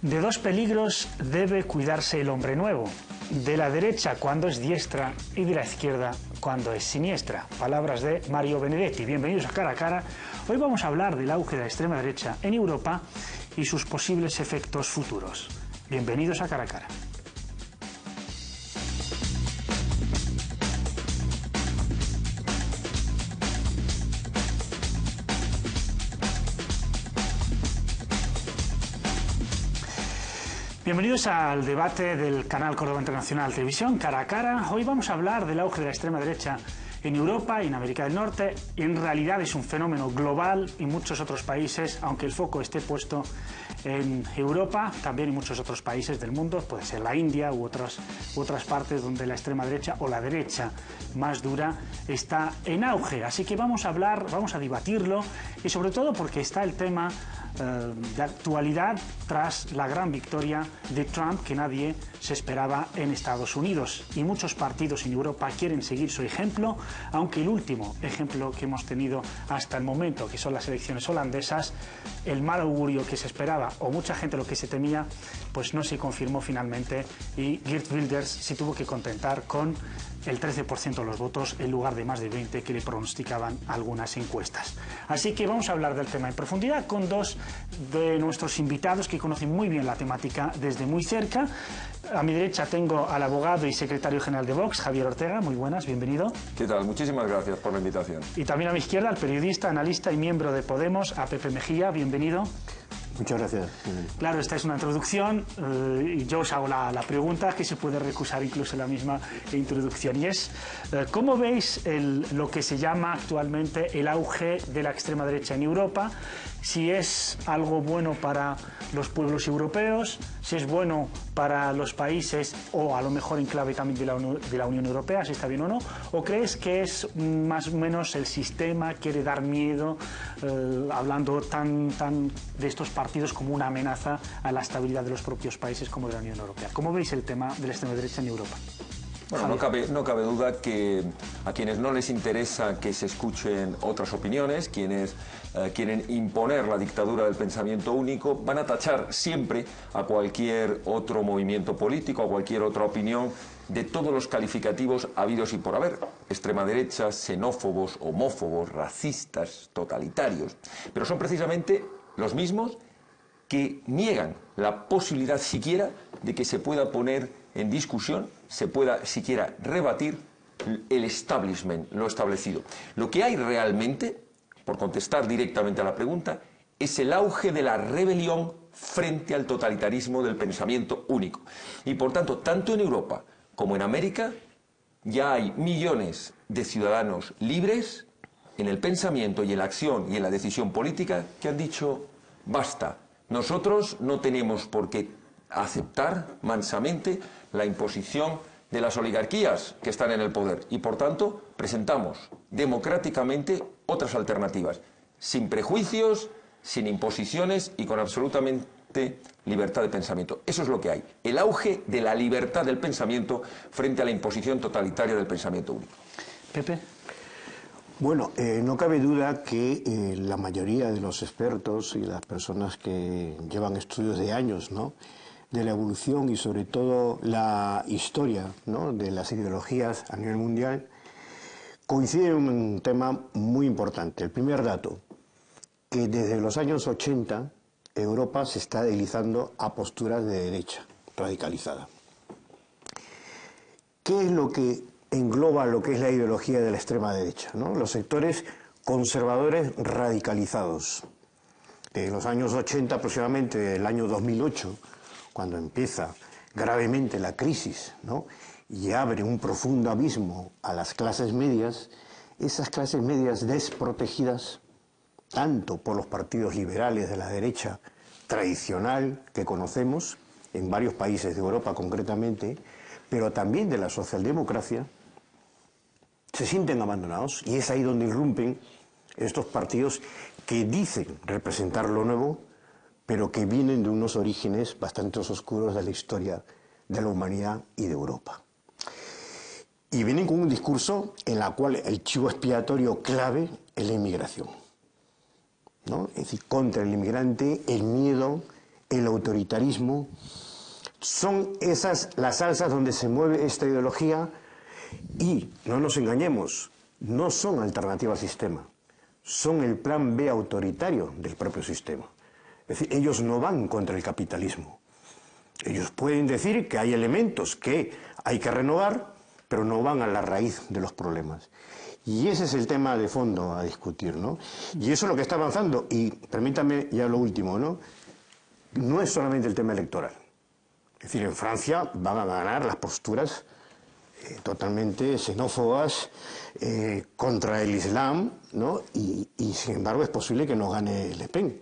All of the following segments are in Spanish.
De dos peligros debe cuidarse el hombre nuevo, de la derecha cuando es diestra y de la izquierda cuando es siniestra. Palabras de Mario Benedetti. Bienvenidos a Cara a Cara. Hoy vamos a hablar del auge de la extrema derecha en Europa y sus posibles efectos futuros. Bienvenidos a Cara a Cara. Bienvenidos al debate del canal Córdoba Internacional Televisión, Cara a Cara. Hoy vamos a hablar del auge de la extrema derecha en Europa y en América del Norte. En realidad es un fenómeno global y muchos otros países, aunque el foco esté puesto en Europa, también en muchos otros países del mundo, puede ser la India u otras partes donde la extrema derecha o la derecha más dura está en auge. Así que vamos a hablar, vamos a debatirlo y sobre todo porque está el tema de actualidad tras la gran victoria de Trump que nadie se esperaba en Estados Unidos, y muchos partidos en Europa quieren seguir su ejemplo, aunque el último ejemplo que hemos tenido hasta el momento, que son las elecciones holandesas, el mal augurio que se esperaba o mucha gente lo que se temía, pues no se confirmó finalmente, y Geert Wilders se tuvo que contentar con el 13% de los votos en lugar de más de 20% que le pronosticaban algunas encuestas. Así que vamos a hablar del tema en profundidad con dos de nuestros invitados que conocen muy bien la temática desde muy cerca. A mi derecha tengo al abogado y secretario general de Vox, Javier Ortega. Muy buenas, bienvenido. ¿Qué tal? Muchísimas gracias por la invitación. Y también a mi izquierda, al periodista, analista y miembro de Podemos, a Pepe Mejía. Bienvenido. Muchas gracias. Claro, esta es una introducción y yo os hago la pregunta que se puede recusar incluso en la misma introducción, y es ¿cómo veis lo que se llama actualmente el auge de la extrema derecha en Europa? Si es algo bueno para los pueblos europeos, si es bueno para los países o a lo mejor en clave también de la Unión Europea, si está bien o no, o crees que es más o menos el sistema quiere dar miedo, hablando tan de estos partidos como una amenaza a la estabilidad de los propios países como de la Unión Europea? ¿Cómo veis el tema de la extrema derecha en Europa? Bueno, no cabe duda que a quienes no les interesa que se escuchen otras opiniones, quienes quieren imponer la dictadura del pensamiento único, van a tachar siempre a cualquier otro movimiento político, a cualquier otra opinión, de todos los calificativos habidos y por haber: extrema derecha, xenófobos, homófobos, racistas, totalitarios. Pero son precisamente los mismos que niegan la posibilidad siquiera de que se pueda poner en discusión, se pueda siquiera rebatir el establishment, lo establecido. Lo que hay realmente, por contestar directamente a la pregunta, es el auge de la rebelión frente al totalitarismo del pensamiento único. Y por tanto, tanto en Europa como en América, ya hay millones de ciudadanos libres en el pensamiento y en la acción y en la decisión política que han dicho basta. Nosotros no tenemos por qué aceptar mansamente la imposición de las oligarquías que están en el poder, y por tanto presentamos democráticamente otras alternativas, sin prejuicios, sin imposiciones y con absolutamente libertad de pensamiento. Eso es lo que hay, el auge de la libertad del pensamiento frente a la imposición totalitaria del pensamiento único. Pepe. Bueno, no cabe duda que la mayoría de los expertos y las personas que llevan estudios de años, ¿no?, de la evolución y sobre todo la historia, ¿no?, de las ideologías a nivel mundial, coinciden en un tema muy importante. El primer dato, que desde los años 80 Europa se está deslizando a posturas de derecha radicalizada. ¿Qué es lo que engloba lo que es la ideología de la extrema derecha, ¿no? Los sectores conservadores radicalizados. En los años 80, aproximadamente el año 2008, cuando empieza gravemente la crisis, ¿no?, y abre un profundo abismo a las clases medias, esas clases medias desprotegidas tanto por los partidos liberales de la derecha tradicional que conocemos en varios países de Europa concretamente, pero también de la socialdemocracia, se sienten abandonados, y es ahí donde irrumpen estos partidos que dicen representar lo nuevo, pero que vienen de unos orígenes bastante oscuros de la historia de la humanidad y de Europa. Y vienen con un discurso en el cual el chivo expiatorio clave es la inmigración, ¿no? Es decir, contra el inmigrante, el miedo, el autoritarismo, son esas las salsas donde se mueve esta ideología y, no nos engañemos, no son alternativa al sistema, son el plan B autoritario del propio sistema. Es decir, ellos no van contra el capitalismo. Ellos pueden decir que hay elementos que hay que renovar, pero no van a la raíz de los problemas. Y ese es el tema de fondo a discutir, ¿no? Y eso es lo que está avanzando. Y permítame ya lo último, ¿no? No es solamente el tema electoral. Es decir, en Francia van a ganar las posturas totalmente xenófobas contra el Islam, ¿no? Y sin embargo es posible que no gane Le Pen.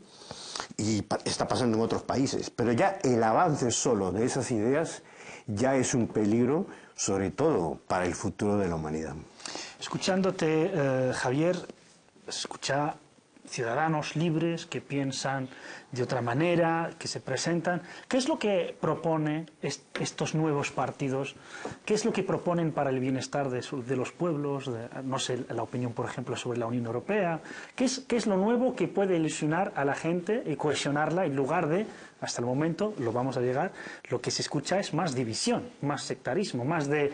Y está pasando en otros países. Pero ya el avance solo de esas ideas ya es un peligro, sobre todo para el futuro de la humanidad. Escuchándote, Javier, escucha ciudadanos libres que piensan de otra manera, que se presentan. ¿Qué es lo que propone estos nuevos partidos? ¿Qué es lo que proponen para el bienestar de los pueblos? No sé, la opinión, por ejemplo, sobre la Unión Europea. ¿Qué es lo nuevo que puede ilusionar a la gente y cohesionarla en lugar de, hasta el momento, lo vamos a llegar, lo que se escucha es más división, más sectarismo, más de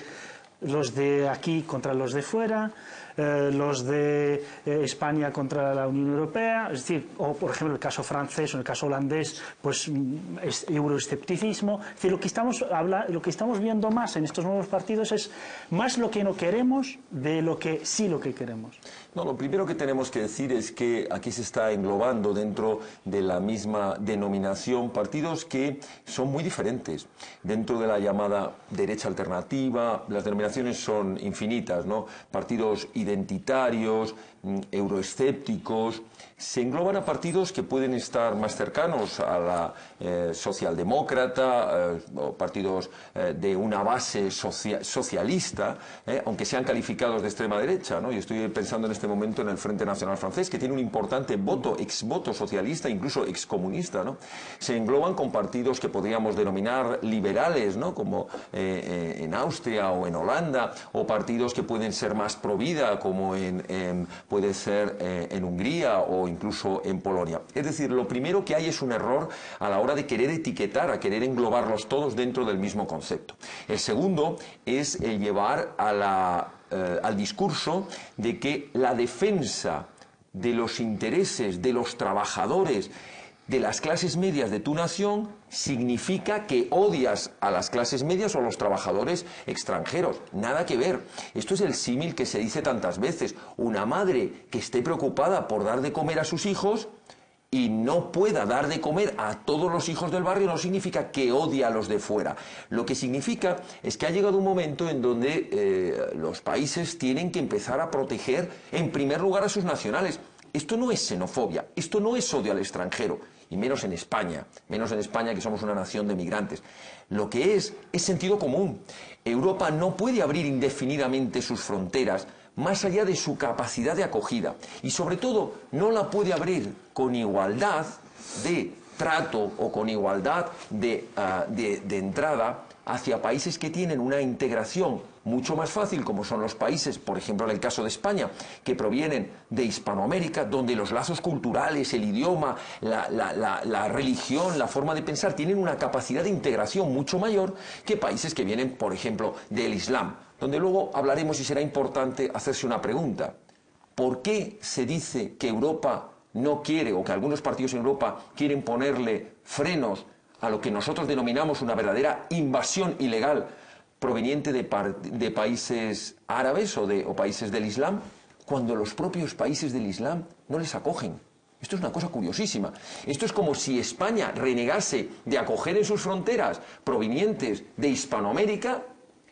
los de aquí contra los de fuera, los de España contra la Unión Europea, es decir, o por ejemplo el caso francés o el caso holandés, pues es euroescepticismo. Es decir, lo que estamos viendo más en estos nuevos partidos es más lo que no queremos de lo que queremos. No, lo primero que tenemos que decir es que aquí se está englobando dentro de la misma denominación partidos que son muy diferentes. Dentro de la llamada derecha alternativa, las denominaciones son infinitas, ¿no? Partidos identitarios, euroescépticos, se engloban a partidos que pueden estar más cercanos a la socialdemócrata, o partidos de una base socialista, aunque sean calificados de extrema derecha, ¿no? Yo estoy pensando en este momento en el Frente Nacional Francés, que tiene un importante exvoto socialista, incluso excomunista, ¿no? Se engloban con partidos que podríamos denominar liberales, ¿no? Como en Austria o en Holanda, o partidos que pueden ser más pro vida, como puede ser en Hungría o incluso en Polonia. Es decir, lo primero que hay es un error a la hora de querer etiquetar, a querer englobarlos todos dentro del mismo concepto. El segundo es el llevar al discurso de que la defensa de los intereses de los trabajadores de las clases medias de tu nación significa que odias a las clases medias o a los trabajadores extranjeros. Nada que ver. Esto es el símil que se dice tantas veces. Una madre que esté preocupada por dar de comer a sus hijos y no pueda dar de comer a todos los hijos del barrio no significa que odia a los de fuera. Lo que significa es que ha llegado un momento en donde los países tienen que empezar a proteger en primer lugar a sus nacionales. Esto no es xenofobia, esto no es odio al extranjero, y menos en España que somos una nación de migrantes. Lo que es sentido común. Europa no puede abrir indefinidamente sus fronteras más allá de su capacidad de acogida, y sobre todo no la puede abrir con igualdad de trato o con igualdad de entrada hacia países que tienen una integración mucho más fácil, como son los países, por ejemplo en el caso de España, que provienen de Hispanoamérica, donde los lazos culturales, el idioma, la religión, la forma de pensar, tienen una capacidad de integración mucho mayor que países que vienen, por ejemplo, del Islam, donde luego hablaremos y será importante hacerse una pregunta. ¿Por qué se dice que Europa no quiere, o que algunos partidos en Europa quieren ponerle frenos a lo que nosotros denominamos una verdadera invasión ilegal proveniente de países árabes o países del Islam, cuando los propios países del Islam no les acogen? Esto es una cosa curiosísima. Esto es como si España renegase de acoger en sus fronteras provenientes de Hispanoamérica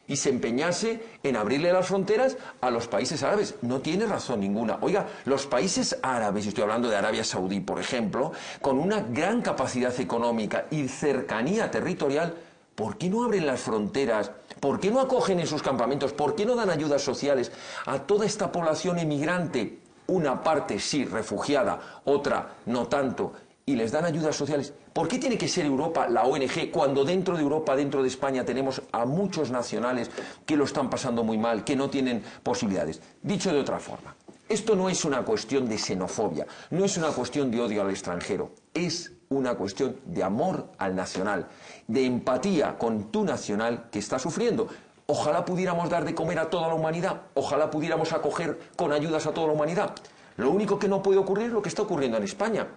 y se empeñase en abrirle las fronteras a los países árabes. No tiene razón ninguna. Oiga, los países árabes, estoy hablando de Arabia Saudí, por ejemplo, con una gran capacidad económica y cercanía territorial, ¿por qué no abren las fronteras? ¿Por qué no acogen en sus campamentos? ¿Por qué no dan ayudas sociales a toda esta población emigrante? Una parte sí, refugiada, otra no tanto, y les dan ayudas sociales. ¿Por qué tiene que ser Europa la ONG cuando dentro de Europa, dentro de España, tenemos a muchos nacionales que lo están pasando muy mal, que no tienen posibilidades? Dicho de otra forma, esto no es una cuestión de xenofobia, no es una cuestión de odio al extranjero, es una cuestión de amor al nacional, de empatía con tu nacional que está sufriendo. Ojalá pudiéramos dar de comer a toda la humanidad, ojalá pudiéramos acoger con ayudas a toda la humanidad. Lo único que no puede ocurrir es lo que está ocurriendo en España.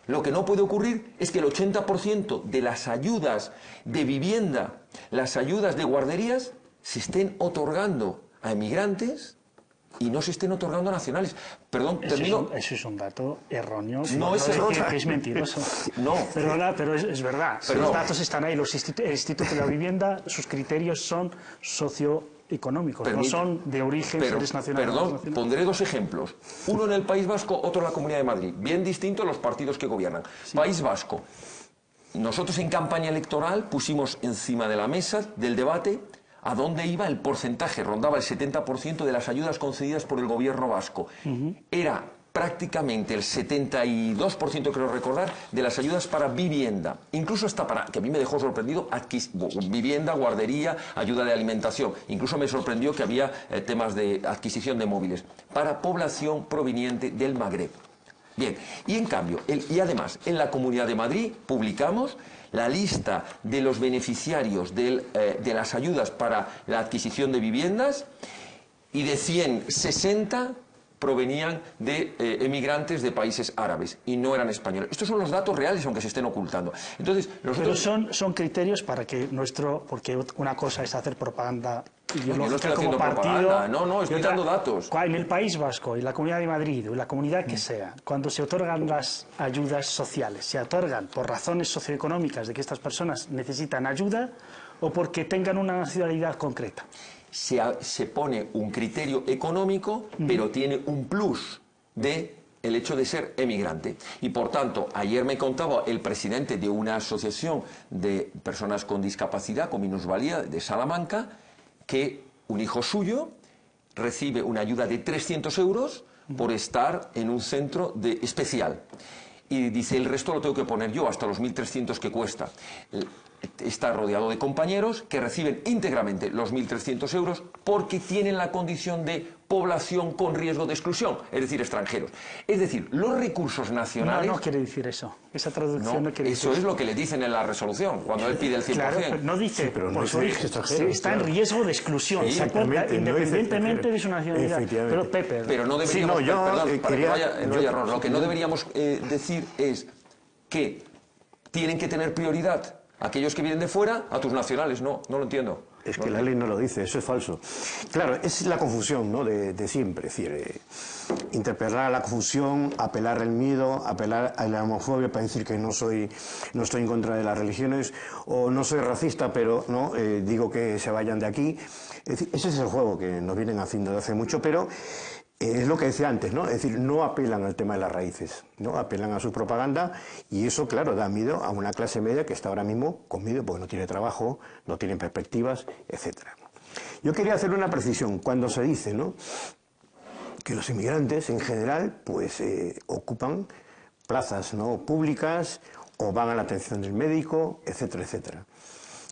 Lo que no puede ocurrir es que el 80% de las ayudas de vivienda, las ayudas de guarderías, se estén otorgando a emigrantes y no se estén otorgando a nacionales. Perdón, termino. Eso es un dato erróneo. No es erróneo. Que es mentiroso. No. Perdona, pero es verdad. Pero los no. datos están ahí. El Instituto de la Vivienda, sus criterios son socioeconómicos, no son de origen, si eres nacional. Perdón, pondré dos ejemplos. Uno en el País Vasco, otro en la Comunidad de Madrid. Bien distintos los partidos que gobiernan. Sí. País Vasco. Nosotros en campaña electoral pusimos encima de la mesa del debate a dónde iba el porcentaje, rondaba el 70% de las ayudas concedidas por el gobierno vasco. Era prácticamente el 72%, creo recordar, de las ayudas para vivienda. Incluso hasta para, que a mí me dejó sorprendido, vivienda, guardería, ayuda de alimentación. Incluso me sorprendió que había temas de adquisición de móviles para población proveniente del Magreb. Bien, y en cambio, y además, en la Comunidad de Madrid publicamos la lista de los beneficiarios de las ayudas para la adquisición de viviendas, y de 160 provenían de emigrantes de países árabes y no eran españoles. Estos son los datos reales, aunque se estén ocultando. Entonces, pero son criterios para que porque una cosa es hacer propaganda ideológica, yo no estoy como haciendo partido. Propaganda. No, estoy dando datos. En el País Vasco, en la Comunidad de Madrid o en la comunidad que sea, cuando se otorgan las ayudas sociales, se otorgan por razones socioeconómicas de que estas personas necesitan ayuda o porque tengan una nacionalidad concreta. Se pone un criterio económico, pero tiene un plus de el hecho de ser emigrante. Y por tanto, ayer me contaba el presidente de una asociación de personas con discapacidad, con minusvalía, de Salamanca, que un hijo suyo recibe una ayuda de 300 euros por estar en un centro especial. Y dice, el resto lo tengo que poner yo, hasta los 1.300 que cuesta. Está rodeado de compañeros que reciben íntegramente los 1.300 euros porque tienen la condición de población con riesgo de exclusión, es decir, extranjeros. Es decir, los recursos nacionales... No quiere decir eso. Esa traducción no quiere decir eso. Eso es lo que le dicen en la resolución, cuando él pide el 100%. Claro, pero no dice, pero no es extranjero, está en riesgo de exclusión, independientemente de su nacionalidad. Pero Pepe... Pero no deberíamos... perdón, para que no haya error. Lo que no deberíamos decir es que tienen que tener prioridad aquellos que vienen de fuera a tus nacionales. No lo entiendo. Es que la ley no lo dice, eso es falso. Claro, es la confusión, ¿no?, de siempre. Es decir, interpretar la confusión, apelar al miedo, apelar a la homofobia para decir que no estoy en contra de las religiones, o no soy racista, pero no digo que se vayan de aquí. Es decir, ese es el juego que nos vienen haciendo de hace mucho, pero... es lo que decía antes, ¿no? Es decir, no apelan al tema de las raíces, ¿no? Apelan a su propaganda y eso, claro, da miedo a una clase media que está ahora mismo con miedo porque no tiene trabajo, no tiene perspectivas, etcétera. Yo quería hacer una precisión. Cuando se dice, ¿no?, que los inmigrantes en general, pues, ocupan plazas, ¿no?, públicas o van a la atención del médico, etcétera, etcétera.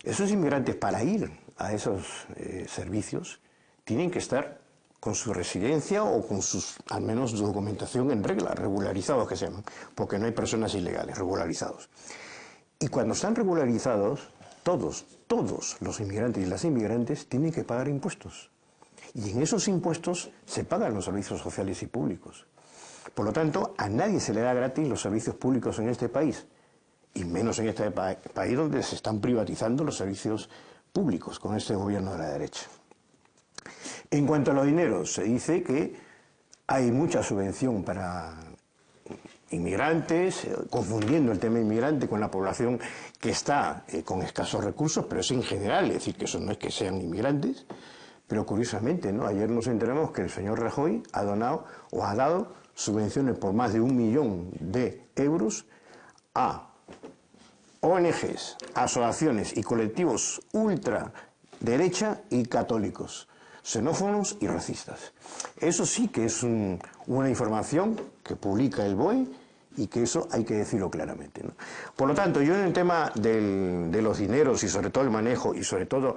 Esos inmigrantes, para ir a esos servicios, tienen que estar con su residencia o con sus, al menos, su documentación en regla, regularizados que se llaman, porque no hay personas ilegales, regularizados. Y cuando están regularizados, todos los inmigrantes y las inmigrantes tienen que pagar impuestos. Y en esos impuestos se pagan los servicios sociales y públicos. Por lo tanto, a nadie se le da gratis los servicios públicos en este país, y menos en este país donde se están privatizando los servicios públicos con este gobierno de la derecha. En cuanto a los dineros, se dice que hay mucha subvención para inmigrantes, confundiendo el tema inmigrante con la población que está con escasos recursos, pero es en general, es decir, que eso no es que sean inmigrantes, pero curiosamente, ¿no?, ayer nos enteramos que el señor Rajoy ha dado subvenciones por más de 1 millón de euros a ONGs, asociaciones y colectivos ultraderecha y católicos, xenófobos y racistas. Eso sí que es una información que publica el BOE y que eso hay que decirlo claramente, ¿no? Por lo tanto, yo en el tema de los dineros y sobre todo el manejo y sobre todo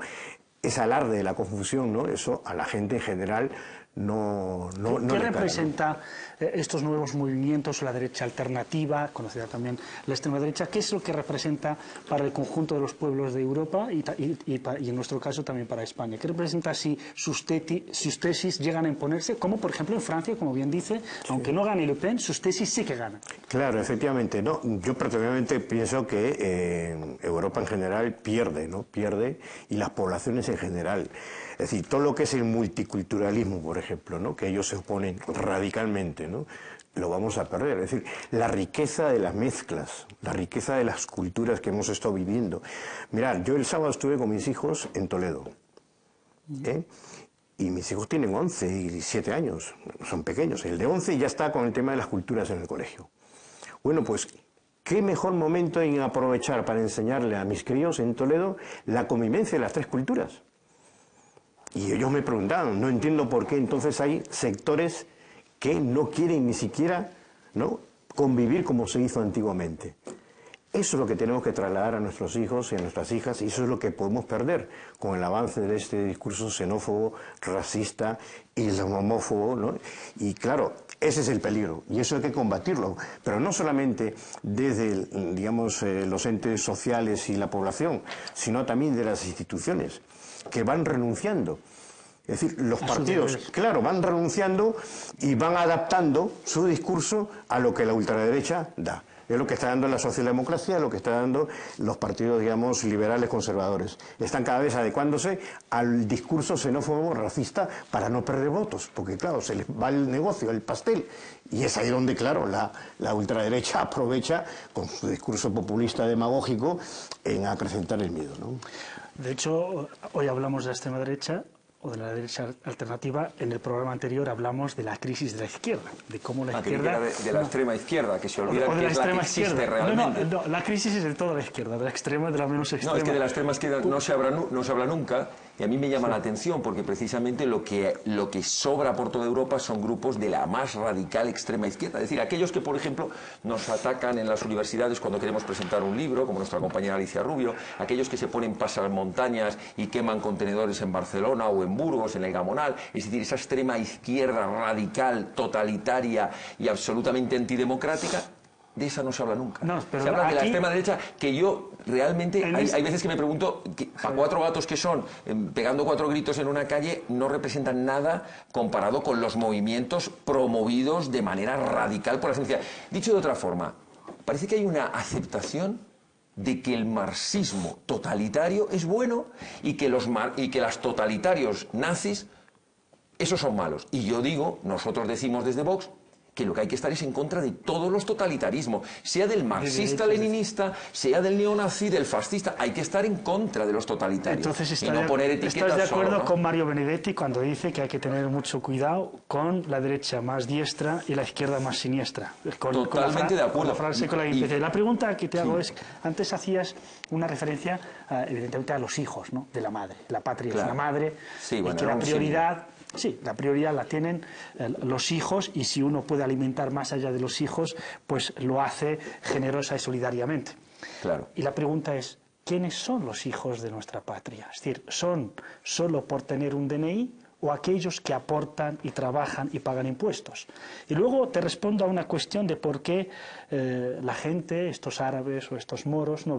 ese alarde de la confusión, ¿no?, eso a la gente en general ¿Qué representa estos nuevos movimientos, la derecha alternativa, conocida también la extrema derecha? ¿Qué es lo que representa para el conjunto de los pueblos de Europa y en nuestro caso también para España? ¿Qué representa si sus tesis llegan a imponerse? Como por ejemplo en Francia, como bien dice, aunque no gane Le Pen, sus tesis sí que ganan. Claro, efectivamente. No, yo personalmente pienso que Europa en general pierde, ¿no? Pierde, y las poblaciones en general. Es decir, todo lo que es el multiculturalismo, por ejemplo, ¿no? Que ellos se oponen radicalmente, ¿no? Lo vamos a perder. Es decir, la riqueza de las mezclas, la riqueza de las culturas que hemos estado viviendo. Mirad, yo el sábado estuve con mis hijos en Toledo, y mis hijos tienen 11 y 7 años, son pequeños. El de 11 ya está con el tema de las culturas en el colegio. Bueno, pues, ¿qué mejor momento en aprovechar para enseñarle a mis críos en Toledo la convivencia de las tres culturas? Y ellos me preguntaban, no entiendo por qué entonces hay sectores que no quieren ni siquiera, ¿no?, convivir como se hizo antiguamente. Eso es lo que tenemos que trasladar a nuestros hijos y a nuestras hijas, y eso es lo que podemos perder con el avance de este discurso xenófobo, racista, islamófobo, ¿no? Y claro, ese es el peligro, y eso hay que combatirlo, pero no solamente desde, digamos, los entes sociales y la población, sino también de las instituciones, que van renunciando. Es decir, los partidos, claro, van renunciando y van adaptando su discurso a lo que la ultraderecha da. Es lo que está dando la socialdemocracia, lo que está dando los partidos, digamos, liberales conservadores. Están cada vez adecuándose al discurso xenófobo racista para no perder votos, porque claro, se les va el negocio, el pastel. Y es ahí donde, claro, la ultraderecha aprovecha con su discurso populista demagógico en acrecentar el miedo, ¿no? De hecho, hoy hablamos de la extrema derecha o de la derecha alternativa. En el programa anterior hablamos de la crisis de la izquierda, de cómo la izquierda... de la extrema izquierda, que se olvida que es la que existe realmente. No, la crisis es de toda la izquierda, de la extrema y de la menos extrema. No, es que de la extrema izquierda no se habla nunca, y a mí me llama la atención, porque precisamente lo que sobra por toda Europa son grupos de la más radical extrema izquierda. Es decir, aquellos que, por ejemplo, nos atacan en las universidades cuando queremos presentar un libro, como nuestra compañera Alicia Rubio, aquellos que se ponen pasamontañas y queman contenedores en Barcelona o en Burgos, en el Gamonal. Es decir, esa extrema izquierda radical, totalitaria y absolutamente antidemocrática, de esa no se habla nunca. No, pero se habla de la aquí, extrema derecha, que yo realmente, hay veces que me pregunto, para cuatro gatos que son, pegando 4 gritos en una calle, no representan nada comparado con los movimientos promovidos de manera radical por la ciencia. Dicho de otra forma, parece que hay una aceptación de que el marxismo totalitario es bueno y que los totalitarios nazis, esos son malos. Y yo digo, nosotros decimos desde Vox, que lo que hay que estar es en contra de todos los totalitarismos, sea del marxista-leninista, sea del neonazi, del fascista. Hay que estar en contra de los totalitarios. Entonces, y no poner etiquetas. ¿estás de acuerdo solo, ¿no? con Mario Benedetti cuando dice que hay que tener mucho cuidado con la derecha más diestra y la izquierda más siniestra? Totalmente de acuerdo. Con la frase, con la que la pregunta que te hago es, antes hacías una referencia, evidentemente, a los hijos, ¿no?, de la madre. La patria es la madre, sí, bueno, y que la prioridad... Sí, la prioridad la tienen los hijos, y si uno puede alimentar más allá de los hijos, pues lo hace generosa y solidariamente. Claro. Y la pregunta es, ¿quiénes son los hijos de nuestra patria? Es decir, ¿son solo por tener un DNI o aquellos que aportan y trabajan y pagan impuestos? Y luego te respondo a una cuestión de por qué la gente, estos árabes o estos moros, no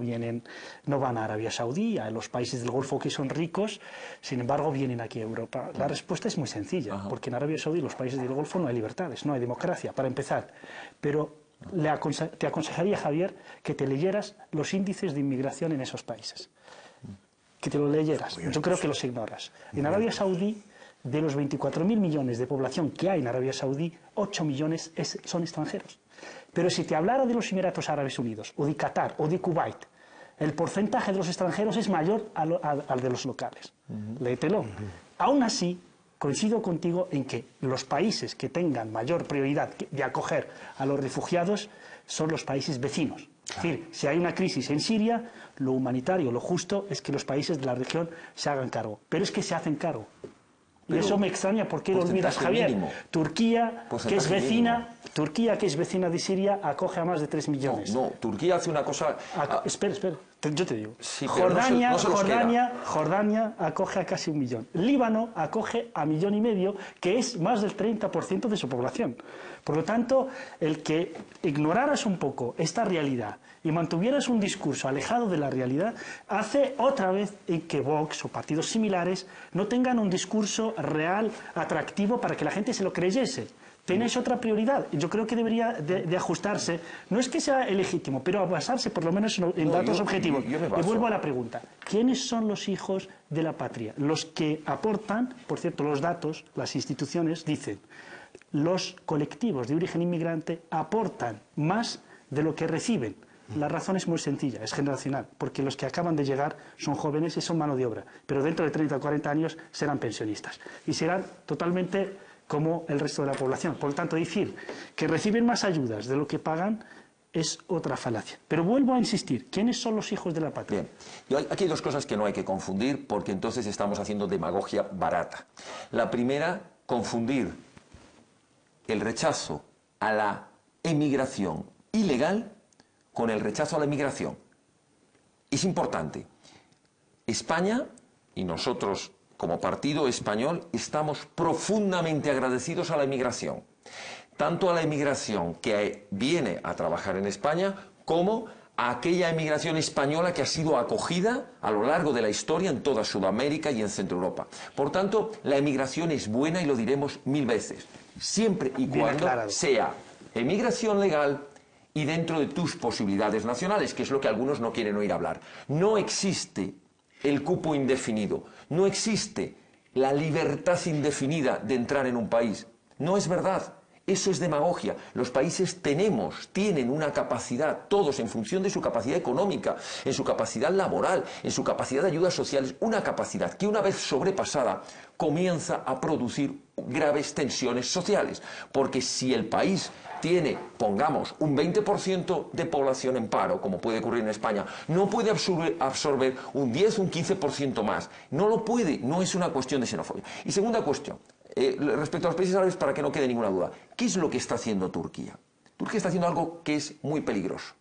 van a Arabia Saudí, a los países del Golfo que son ricos, sin embargo vienen aquí a Europa. La respuesta es muy sencilla, porque en Arabia Saudí, los países del Golfo, no hay libertades, no hay democracia, para empezar. Pero te aconsejaría, Javier, que te leyeras los índices de inmigración en esos países. Que te lo leyeras. Yo creo que los ignoras. En Arabia Saudí, de los 24.000 millones de población que hay en Arabia Saudí, 8 millones son extranjeros. Pero si te hablara de los Emiratos Árabes Unidos, o de Qatar, o de Kuwait, el porcentaje de los extranjeros es mayor al de los locales. Léetelo. Aún así, coincido contigo en que los países que tengan mayor prioridad de acoger a los refugiados son los países vecinos. Es decir, si hay una crisis en Siria, lo humanitario, lo justo es que los países de la región se hagan cargo. Pero es que se hacen cargo. Y eso me extraña, ¿por qué lo olvidas, Javier? Mínimo. Turquía, que es vecina de Siria, acoge a más de 3 millones. No, Turquía hace una cosa... Espera, yo te digo. Sí, Jordania acoge a casi 1 millón. Líbano acoge a 1,5 millones, que es más del 30% de su población. Por lo tanto, el que ignoraras un poco esta realidad y mantuvieras un discurso alejado de la realidad, hace otra vez que Vox o partidos similares no tengan un discurso real, atractivo, para que la gente se lo creyese. Tenéis otra prioridad. Yo creo que debería de ajustarse. No es que sea ilegítimo, pero a basarse por lo menos en datos objetivos. Y vuelvo a la pregunta. ¿Quiénes son los hijos de la patria? Los que aportan, por cierto, los datos, las instituciones dicen, los colectivos de origen inmigrante aportan más de lo que reciben. La razón es muy sencilla, es generacional, porque los que acaban de llegar son jóvenes y son mano de obra, pero dentro de 30 o 40 años serán pensionistas y serán totalmente como el resto de la población. Por lo tanto, decir que reciben más ayudas de lo que pagan es otra falacia. Pero vuelvo a insistir, ¿quiénes son los hijos de la patria? Bien, aquí hay dos cosas que no hay que confundir, porque entonces estamos haciendo demagogia barata. La primera, confundir el rechazo a la emigración ilegal con el rechazo a la emigración. Es importante. España y nosotros como partido español estamos profundamente agradecidos a la emigración. Tanto a la emigración que viene a trabajar en España como a aquella emigración española que ha sido acogida a lo largo de la historia en toda Sudamérica y en Centro Europa. Por tanto, la emigración es buena y lo diremos 1000 veces. Siempre y cuando sea emigración legal y dentro de tus posibilidades nacionales, que es lo que algunos no quieren oír hablar. No existe el cupo indefinido, no existe la libertad indefinida de entrar en un país. No es verdad, eso es demagogia. Los países tienen una capacidad, todos en función de su capacidad económica, en su capacidad laboral, en su capacidad de ayudas sociales, una capacidad que una vez sobrepasada comienza a producir graves tensiones sociales. Porque si el país tiene, pongamos, un 20% de población en paro, como puede ocurrir en España, no puede absorber un 10 o un 15% más. No lo puede, no es una cuestión de xenofobia. Y segunda cuestión, respecto a los países árabes, para que no quede ninguna duda, ¿qué es lo que está haciendo Turquía? Turquía está haciendo algo que es muy peligroso.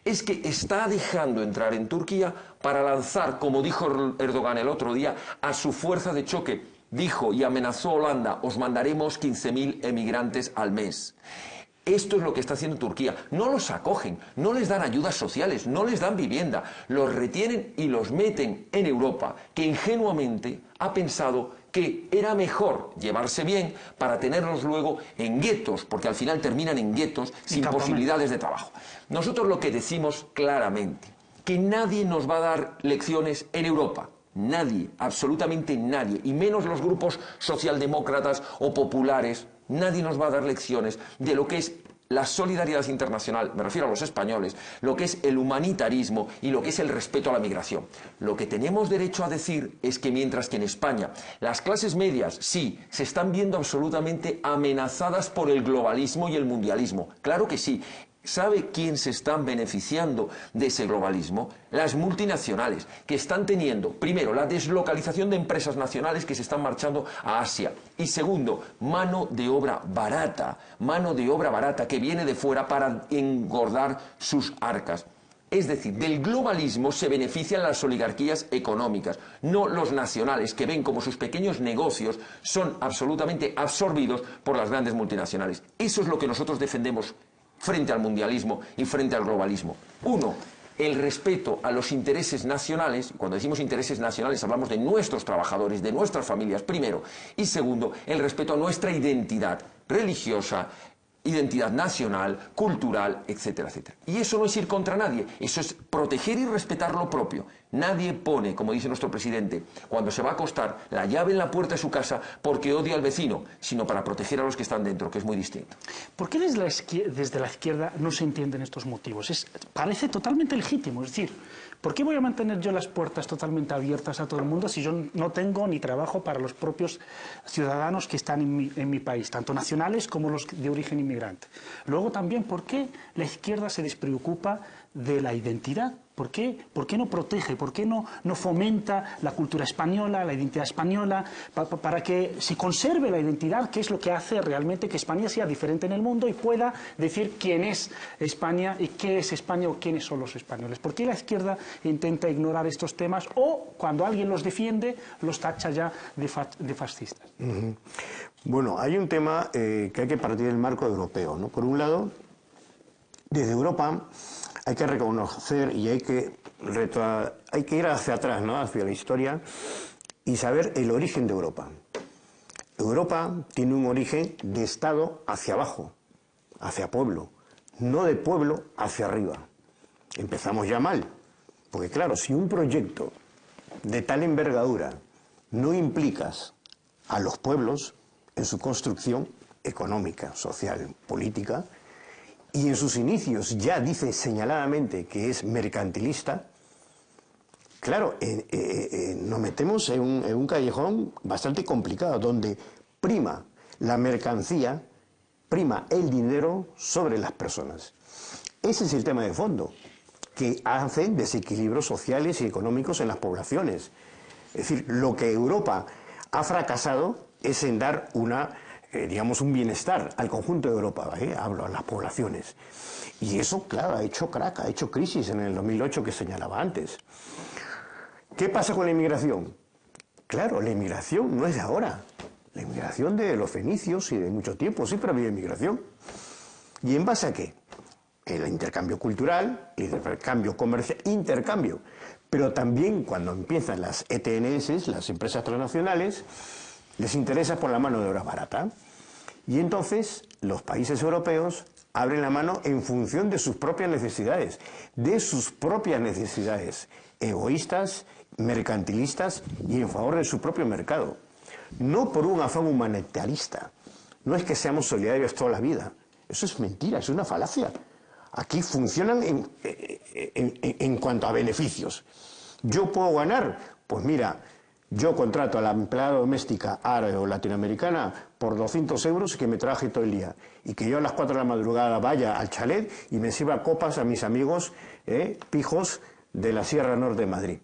Es que está dejando entrar en Turquía para lanzar, como dijo Erdogan el otro día, a su fuerza de choque. Dijo y amenazó a Holanda, os mandaremos 15.000 emigrantes al mes. Esto es lo que está haciendo Turquía. No los acogen, no les dan ayudas sociales, no les dan vivienda, los retienen y los meten en Europa, que ingenuamente ha pensado que era mejor llevarse bien para tenerlos luego en guetos, porque al final terminan en guetos sin posibilidades de trabajo. Nosotros lo que decimos claramente, que nadie nos va a dar lecciones en Europa. Nadie, absolutamente nadie, y menos los grupos socialdemócratas o populares, nadie nos va a dar lecciones de lo que es la solidaridad internacional, me refiero a los españoles, lo que es el humanitarismo y lo que es el respeto a la migración. Lo que tenemos derecho a decir es que mientras que en España las clases medias, sí, se están viendo absolutamente amenazadas por el globalismo y el mundialismo, claro que sí. ¿Sabe quién se están beneficiando de ese globalismo? Las multinacionales, que están teniendo, primero, la deslocalización de empresas nacionales que se están marchando a Asia. Y segundo, mano de obra barata que viene de fuera para engordar sus arcas. Es decir, del globalismo se benefician las oligarquías económicas, no los nacionales, que ven como sus pequeños negocios son absolutamente absorbidos por las grandes multinacionales. Eso es lo que nosotros defendemos frente al mundialismo y frente al globalismo. Uno, el respeto a los intereses nacionales. Cuando decimos intereses nacionales hablamos de nuestros trabajadores, de nuestras familias, primero. Y segundo, el respeto a nuestra identidad religiosa, identidad nacional, cultural, etcétera, etcétera. Y eso no es ir contra nadie, eso es proteger y respetar lo propio. Nadie pone, como dice nuestro presidente, cuando se va a acostar, la llave en la puerta de su casa porque odia al vecino, sino para proteger a los que están dentro, que es muy distinto. ¿Por qué desde la izquierda no se entienden estos motivos? Parece totalmente legítimo, es decir, ¿por qué voy a mantener yo las puertas totalmente abiertas a todo el mundo si yo no tengo ni trabajo para los propios ciudadanos que están en mi país, tanto nacionales como los de origen inmigrante? Luego también, ¿por qué la izquierda se despreocupa de la identidad? ¿Por qué no protege? ¿Por qué no fomenta la cultura española, la identidad española, para que se conserve la identidad, que es lo que hace realmente que España sea diferente en el mundo y pueda decir quién es España y qué es España o quiénes son los españoles? ¿Por qué la izquierda intenta ignorar estos temas o, cuando alguien los defiende, los tacha ya de fascistas? Bueno, hay un tema que hay que partir del marco europeo, ¿no? Por un lado, desde Europa hay que reconocer y hay que ir hacia atrás, ¿no? Hacia la historia y saber el origen de Europa. Europa tiene un origen de Estado hacia abajo, hacia pueblo, no de pueblo hacia arriba. Empezamos ya mal, porque claro, si un proyecto de tal envergadura no implicas a los pueblos en su construcción económica, social, política, y en sus inicios ya dice señaladamente que es mercantilista, claro, nos metemos en un callejón bastante complicado, donde prima la mercancía, prima el dinero sobre las personas. Ese es el tema de fondo, que hace desequilibrios sociales y económicos en las poblaciones. Es decir, lo que Europa ha fracasado es en dar digamos, un bienestar al conjunto de Europa, hablo a las poblaciones. Y eso, claro, ha hecho crack, ha hecho crisis en el 2008 que señalaba antes. ¿Qué pasa con la inmigración? Claro, la inmigración no es de ahora. La inmigración de los fenicios y de mucho tiempo, siempre ha habido inmigración. ¿Y en base a qué? El intercambio cultural, el intercambio comercial, pero también cuando empiezan las ETNS, las empresas transnacionales, les interesa por la mano de obra barata. Y entonces los países europeos abren la mano en función de sus propias necesidades, egoístas, mercantilistas y en favor de su propio mercado. No por un afán humanitarista. No es que seamos solidarios toda la vida. Eso es mentira, es una falacia. Aquí funcionan en cuanto a beneficios. ¿Yo puedo ganar? Pues mira, yo contrato a la empleada doméstica árabe o latinoamericana por 200 euros y que me trabaje todo el día. Y que yo a las 4 de la madrugada vaya al chalet y me sirva copas a mis amigos pijos de la Sierra Norte de Madrid.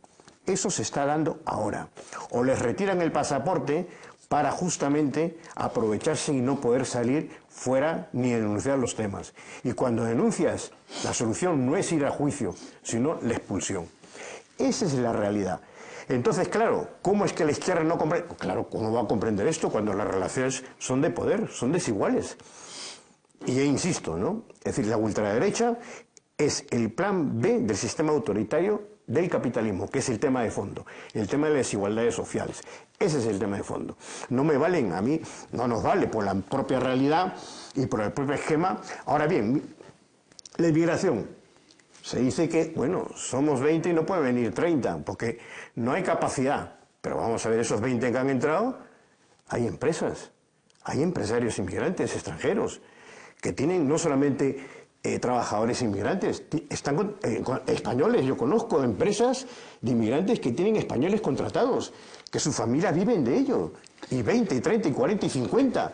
Eso se está dando ahora. O les retiran el pasaporte para justamente aprovecharse y no poder salir fuera ni denunciar los temas. Y cuando denuncias, la solución no es ir a juicio, sino la expulsión. Esa es la realidad. Entonces, claro, ¿cómo es que la izquierda no comprende? Claro, ¿cómo va a comprender esto cuando las relaciones son de poder, son desiguales? Y insisto, ¿no? Es decir, la ultraderecha es el plan B del sistema autoritario del capitalismo, que es el tema de fondo, el tema de las desigualdades sociales. Ese es el tema de fondo. No me valen a mí, no nos vale por la propia realidad y por el propio esquema. Ahora bien, la inmigración. Se dice que, bueno, somos 20 y no pueden venir 30, porque no hay capacidad. Pero vamos a ver, esos 20 que han entrado, hay empresas, hay empresarios inmigrantes extranjeros, que tienen no solamente trabajadores inmigrantes, están españoles. Yo conozco empresas de inmigrantes que tienen españoles contratados, que sus familias viven de ello, y 20, 30, y 40 y 50,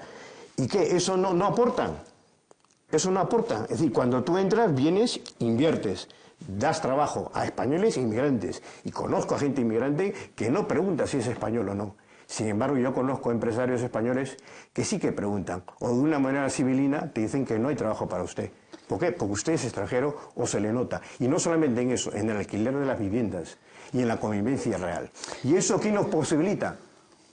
y que eso no aportan. Eso no aporta. Es decir, cuando tú entras, vienes, inviertes, das trabajo a españoles e inmigrantes. Y conozco a gente inmigrante que no pregunta si es español o no. Sin embargo, yo conozco empresarios españoles que sí que preguntan. O de una manera civilina te dicen que no hay trabajo para usted. ¿Por qué? Porque usted es extranjero o se le nota. Y no solamente en eso, en el alquiler de las viviendas y en la convivencia real. ¿Y eso qué nos posibilita?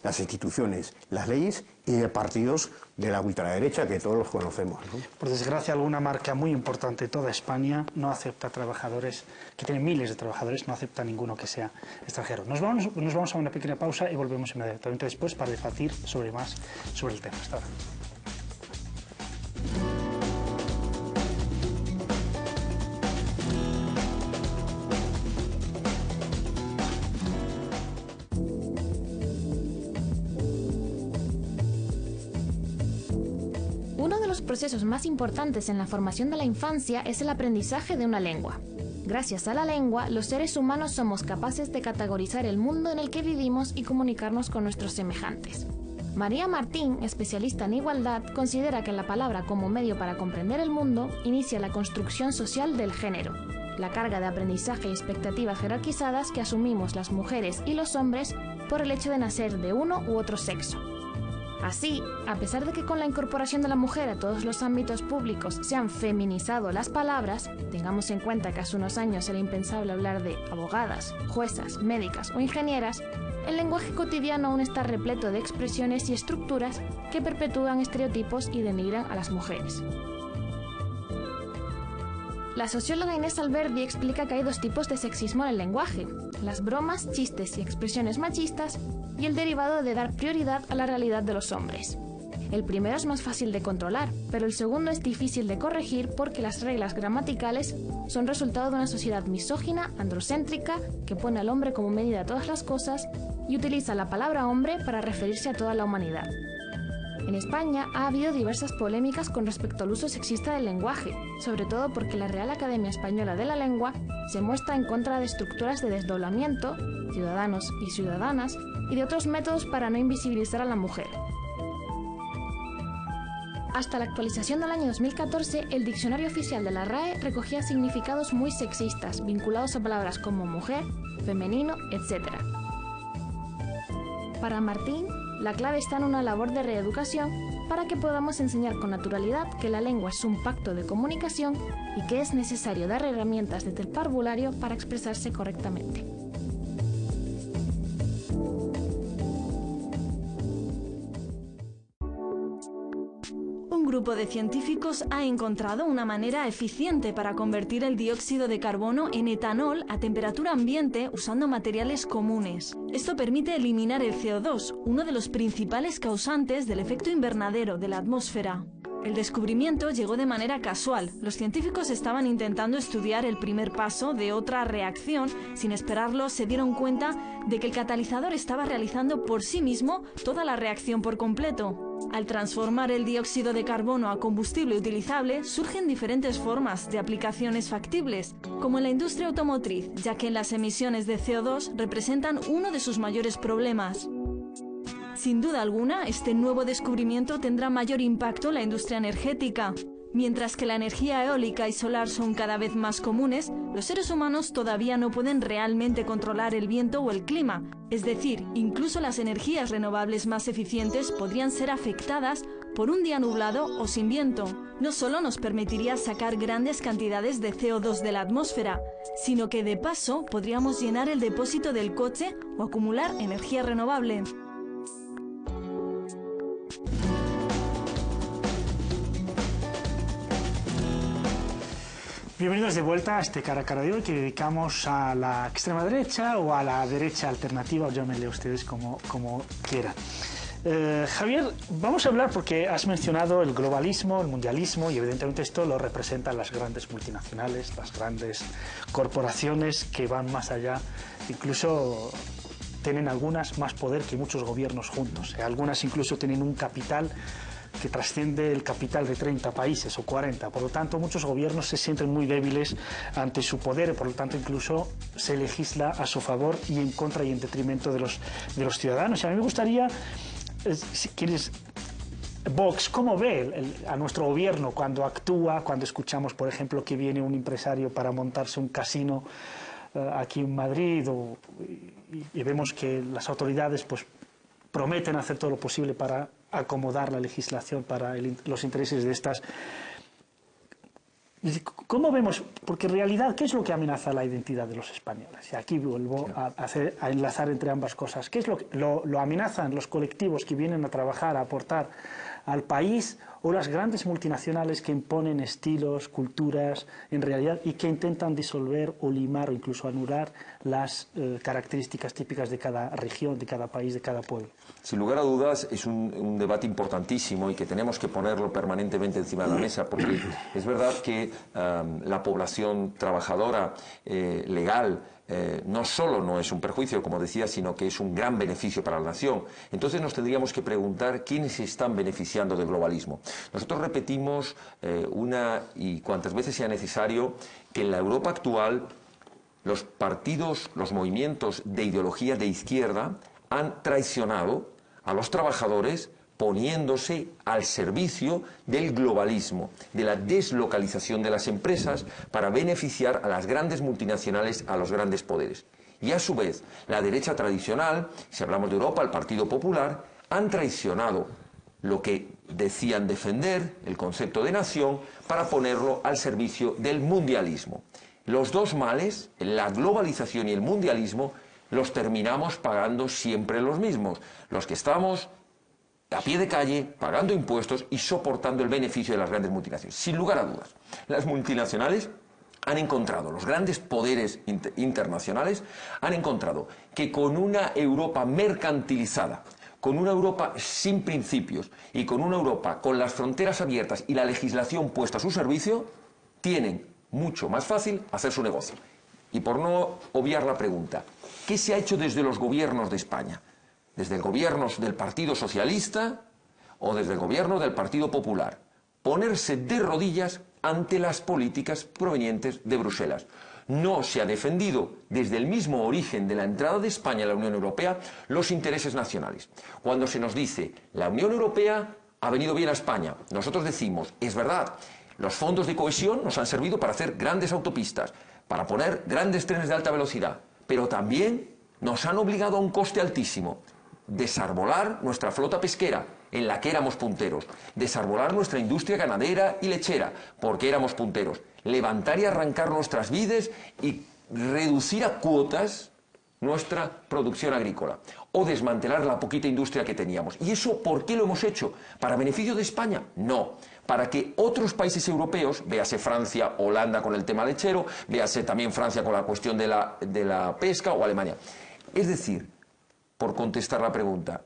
Las instituciones, las leyes y de partidos de la ultraderecha que todos los conocemos, ¿no? Por desgracia, alguna marca muy importante de toda España no acepta trabajadores, que tiene miles de trabajadores, no acepta ninguno que sea extranjero. Nos vamos a una pequeña pausa y volvemos inmediatamente después para debatir más sobre el tema. Hasta ahora. Uno de los procesos más importantes en la formación de la infancia es el aprendizaje de una lengua. Gracias a la lengua, los seres humanos somos capaces de categorizar el mundo en el que vivimos y comunicarnos con nuestros semejantes. María Martín, especialista en igualdad, considera que la palabra como medio para comprender el mundo inicia la construcción social del género. la carga de aprendizaje y expectativas jerarquizadas que asumimos las mujeres y los hombres por el hecho de nacer de uno u otro sexo. Así, a pesar de que con la incorporación de la mujer a todos los ámbitos públicos se han feminizado las palabras, tengamos en cuenta que hace unos años era impensable hablar de abogadas, juezas, médicas o ingenieras, el lenguaje cotidiano aún está repleto de expresiones y estructuras que perpetúan estereotipos y denigran a las mujeres. La socióloga Inés Alberdi explica que hay dos tipos de sexismo en el lenguaje: las bromas, chistes y expresiones machistas, y el derivado de dar prioridad a la realidad de los hombres. El primero es más fácil de controlar, pero el segundo es difícil de corregir porque las reglas gramaticales son resultado de una sociedad misógina, androcéntrica, que pone al hombre como medida de todas las cosas y utiliza la palabra hombre para referirse a toda la humanidad. En España ha habido diversas polémicas con respecto al uso sexista del lenguaje, sobre todo porque la Real Academia Española de la Lengua se muestra en contra de estructuras de desdoblamiento, ciudadanos y ciudadanas, y de otros métodos para no invisibilizar a la mujer. Hasta la actualización del año 2014, el diccionario oficial de la RAE recogía significados muy sexistas, vinculados a palabras como mujer, femenino, etc. Para Martín, la clave está en una labor de reeducación para que podamos enseñar con naturalidad que la lengua es un pacto de comunicación y que es necesario dar herramientas desde el parvulario para expresarse correctamente. Un grupo de científicos ha encontrado una manera eficiente para convertir el dióxido de carbono en etanol a temperatura ambiente usando materiales comunes. Esto permite eliminar el CO2, uno de los principales causantes del efecto invernadero de la atmósfera. El descubrimiento llegó de manera casual. Los científicos estaban intentando estudiar el primer paso de otra reacción. Sin esperarlo, se dieron cuenta de que el catalizador estaba realizando por sí mismo toda la reacción por completo. Al transformar el dióxido de carbono a combustible utilizable, surgen diferentes formas de aplicaciones factibles, como en la industria automotriz, ya que las emisiones de CO2 representan uno de sus mayores problemas. Sin duda alguna, este nuevo descubrimiento tendrá mayor impacto en la industria energética. Mientras que la energía eólica y solar son cada vez más comunes, los seres humanos todavía no pueden realmente controlar el viento o el clima. Es decir, incluso las energías renovables más eficientes podrían ser afectadas por un día nublado o sin viento. No solo nos permitiría sacar grandes cantidades de CO2 de la atmósfera, sino que de paso podríamos llenar el depósito del coche o acumular energía renovable. Bienvenidos de vuelta a este Cara a Cara de hoy que dedicamos a la extrema derecha o a la derecha alternativa, o llámenle ustedes como quieran. Javier, vamos a hablar porque has mencionado el globalismo, el mundialismo, y evidentemente esto lo representan las grandes multinacionales, las grandes corporaciones que van más allá, incluso tienen algunas más poder que muchos gobiernos juntos. Algunas incluso tienen un capital que trasciende el capital de 30 países o 40. Por lo tanto, muchos gobiernos se sienten muy débiles ante su poder y por lo tanto incluso se legisla a su favor y en contra y en detrimento de los ciudadanos. Y a mí me gustaría, si quieres, Vox, ¿cómo ve a nuestro gobierno cuando actúa, cuando escuchamos, por ejemplo, que viene un empresario para montarse un casino aquí en Madrid y vemos que las autoridades pues prometen hacer todo lo posible para acomodar la legislación para los intereses de estas? ¿Cómo vemos? Porque en realidad, ¿qué es lo que amenaza la identidad de los españoles? Y aquí vuelvo a enlazar entre ambas cosas. ¿Qué es lo amenazan los colectivos que vienen a trabajar, a aportar al país, o las grandes multinacionales que imponen estilos, culturas, en realidad, y que intentan disolver o limar o incluso anular las características típicas de cada región, de cada país, de cada pueblo? Sin lugar a dudas es un debate importantísimo y que tenemos que ponerlo permanentemente encima de la mesa, porque es verdad que la población trabajadora legal no solo no es un perjuicio, como decía, sino que es un gran beneficio para la nación. Entonces nos tendríamos que preguntar quiénes se están beneficiando del globalismo. Nosotros repetimos una y cuantas veces sea necesario que en la Europa actual los partidos, los movimientos de ideología de izquierda han traicionado a los trabajadores poniéndose al servicio del globalismo, de la deslocalización de las empresas para beneficiar a las grandes multinacionales, a los grandes poderes. Y a su vez, la derecha tradicional, si hablamos de Europa, el Partido Popular, han traicionado lo que decían defender, el concepto de nación, para ponerlo al servicio del mundialismo. Los dos males, la globalización y el mundialismo, los terminamos pagando siempre los mismos, los que estamos a pie de calle, pagando impuestos y soportando el beneficio de las grandes multinacionales. Sin lugar a dudas, las multinacionales han encontrado, los grandes poderes internacionales han encontrado que con una Europa mercantilizada, con una Europa sin principios y con una Europa con las fronteras abiertas y la legislación puesta a su servicio, tienen mucho más fácil hacer su negocio. Y por no obviar la pregunta, ¿qué se ha hecho desde los gobiernos de España? Desde el gobierno del Partido Socialista o desde el gobierno del Partido Popular. Ponerse de rodillas ante las políticas provenientes de Bruselas. No se ha defendido desde el mismo origen de la entrada de España a la Unión Europea los intereses nacionales. Cuando se nos dice, la Unión Europea ha venido bien a España, nosotros decimos, es verdad, los fondos de cohesión nos han servido para hacer grandes autopistas, para poner grandes trenes de alta velocidad, pero también nos han obligado a un coste altísimo. Desarbolar nuestra flota pesquera, en la que éramos punteros, desarbolar nuestra industria ganadera y lechera, porque éramos punteros, levantar y arrancar nuestras vides y reducir a cuotas nuestra producción agrícola, o desmantelar la poquita industria que teníamos. ¿Y eso por qué lo hemos hecho? ¿Para beneficio de España? No. Para que otros países europeos, véase Francia, Holanda con el tema lechero, véase también Francia con la cuestión de la pesca, o Alemania. Es decir, por contestar la pregunta,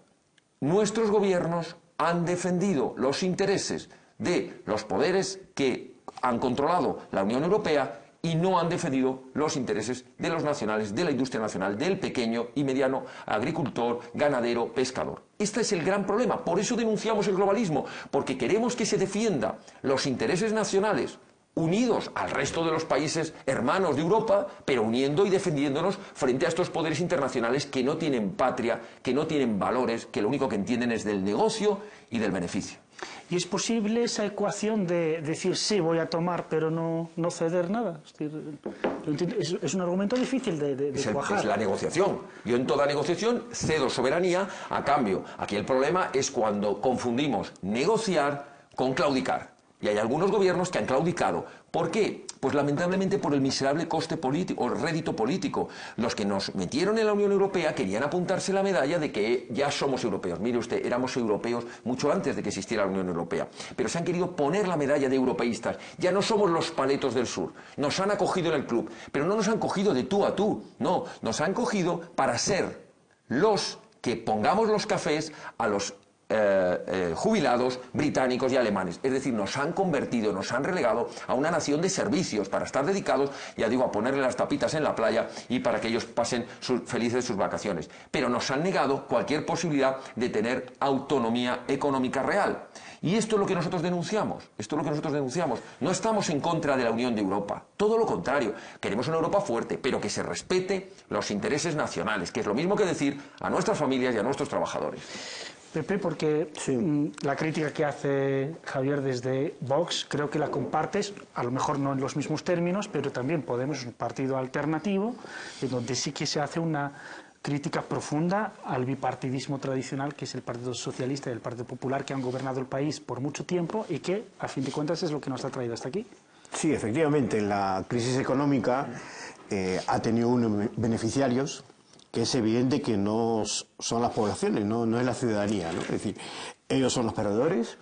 nuestros gobiernos han defendido los intereses de los poderes que han controlado la Unión Europea y no han defendido los intereses de los nacionales, de la industria nacional, del pequeño y mediano agricultor, ganadero, pescador. Este es el gran problema. Por eso denunciamos el globalismo, porque queremos que se defienda los intereses nacionales unidos al resto de los países hermanos de Europa, pero uniendo y defendiéndonos frente a estos poderes internacionales que no tienen patria, que no tienen valores, que lo único que entienden es del negocio y del beneficio. ¿Y es posible esa ecuación de decir sí, voy a tomar, pero no ceder nada? Es un argumento difícil de cuajar. Es la negociación. Yo en toda negociación cedo soberanía a cambio. Aquí el problema es cuando confundimos negociar con claudicar. Y hay algunos gobiernos que han claudicado. ¿Por qué? Pues lamentablemente por el miserable coste político o rédito político. Los que nos metieron en la Unión Europea querían apuntarse la medalla de que ya somos europeos. Mire usted, éramos europeos mucho antes de que existiera la Unión Europea. Pero se han querido poner la medalla de europeístas. Ya no somos los paletos del sur. Nos han acogido en el club. Pero no nos han cogido de tú a tú. No, nos han cogido para ser los que pongamos los cafés a los jubilados británicos y alemanes. Es decir, nos han convertido, nos han relegado a una nación de servicios para estar dedicados, ya digo, a ponerle las tapitas en la playa y para que ellos pasen felices sus vacaciones. Pero nos han negado cualquier posibilidad de tener autonomía económica real. Y esto es lo que nosotros denunciamos. Esto es lo que nosotros denunciamos. No estamos en contra de la Unión de Europa. Todo lo contrario. Queremos una Europa fuerte, pero que se respete los intereses nacionales, que es lo mismo que decir a nuestras familias y a nuestros trabajadores. Pepe, porque la crítica que hace Javier desde Vox, creo que la compartes, a lo mejor no en los mismos términos, pero también Podemos es un partido alternativo, en donde sí que se hace una crítica profunda al bipartidismo tradicional, que es el Partido Socialista y el Partido Popular, que han gobernado el país por mucho tiempo y que, a fin de cuentas, es lo que nos ha traído hasta aquí. Sí, efectivamente, la crisis económica ha tenido unos beneficiarios, que es evidente que no son las poblaciones, no es la ciudadanía, ¿no? Es decir, ellos son los perdedores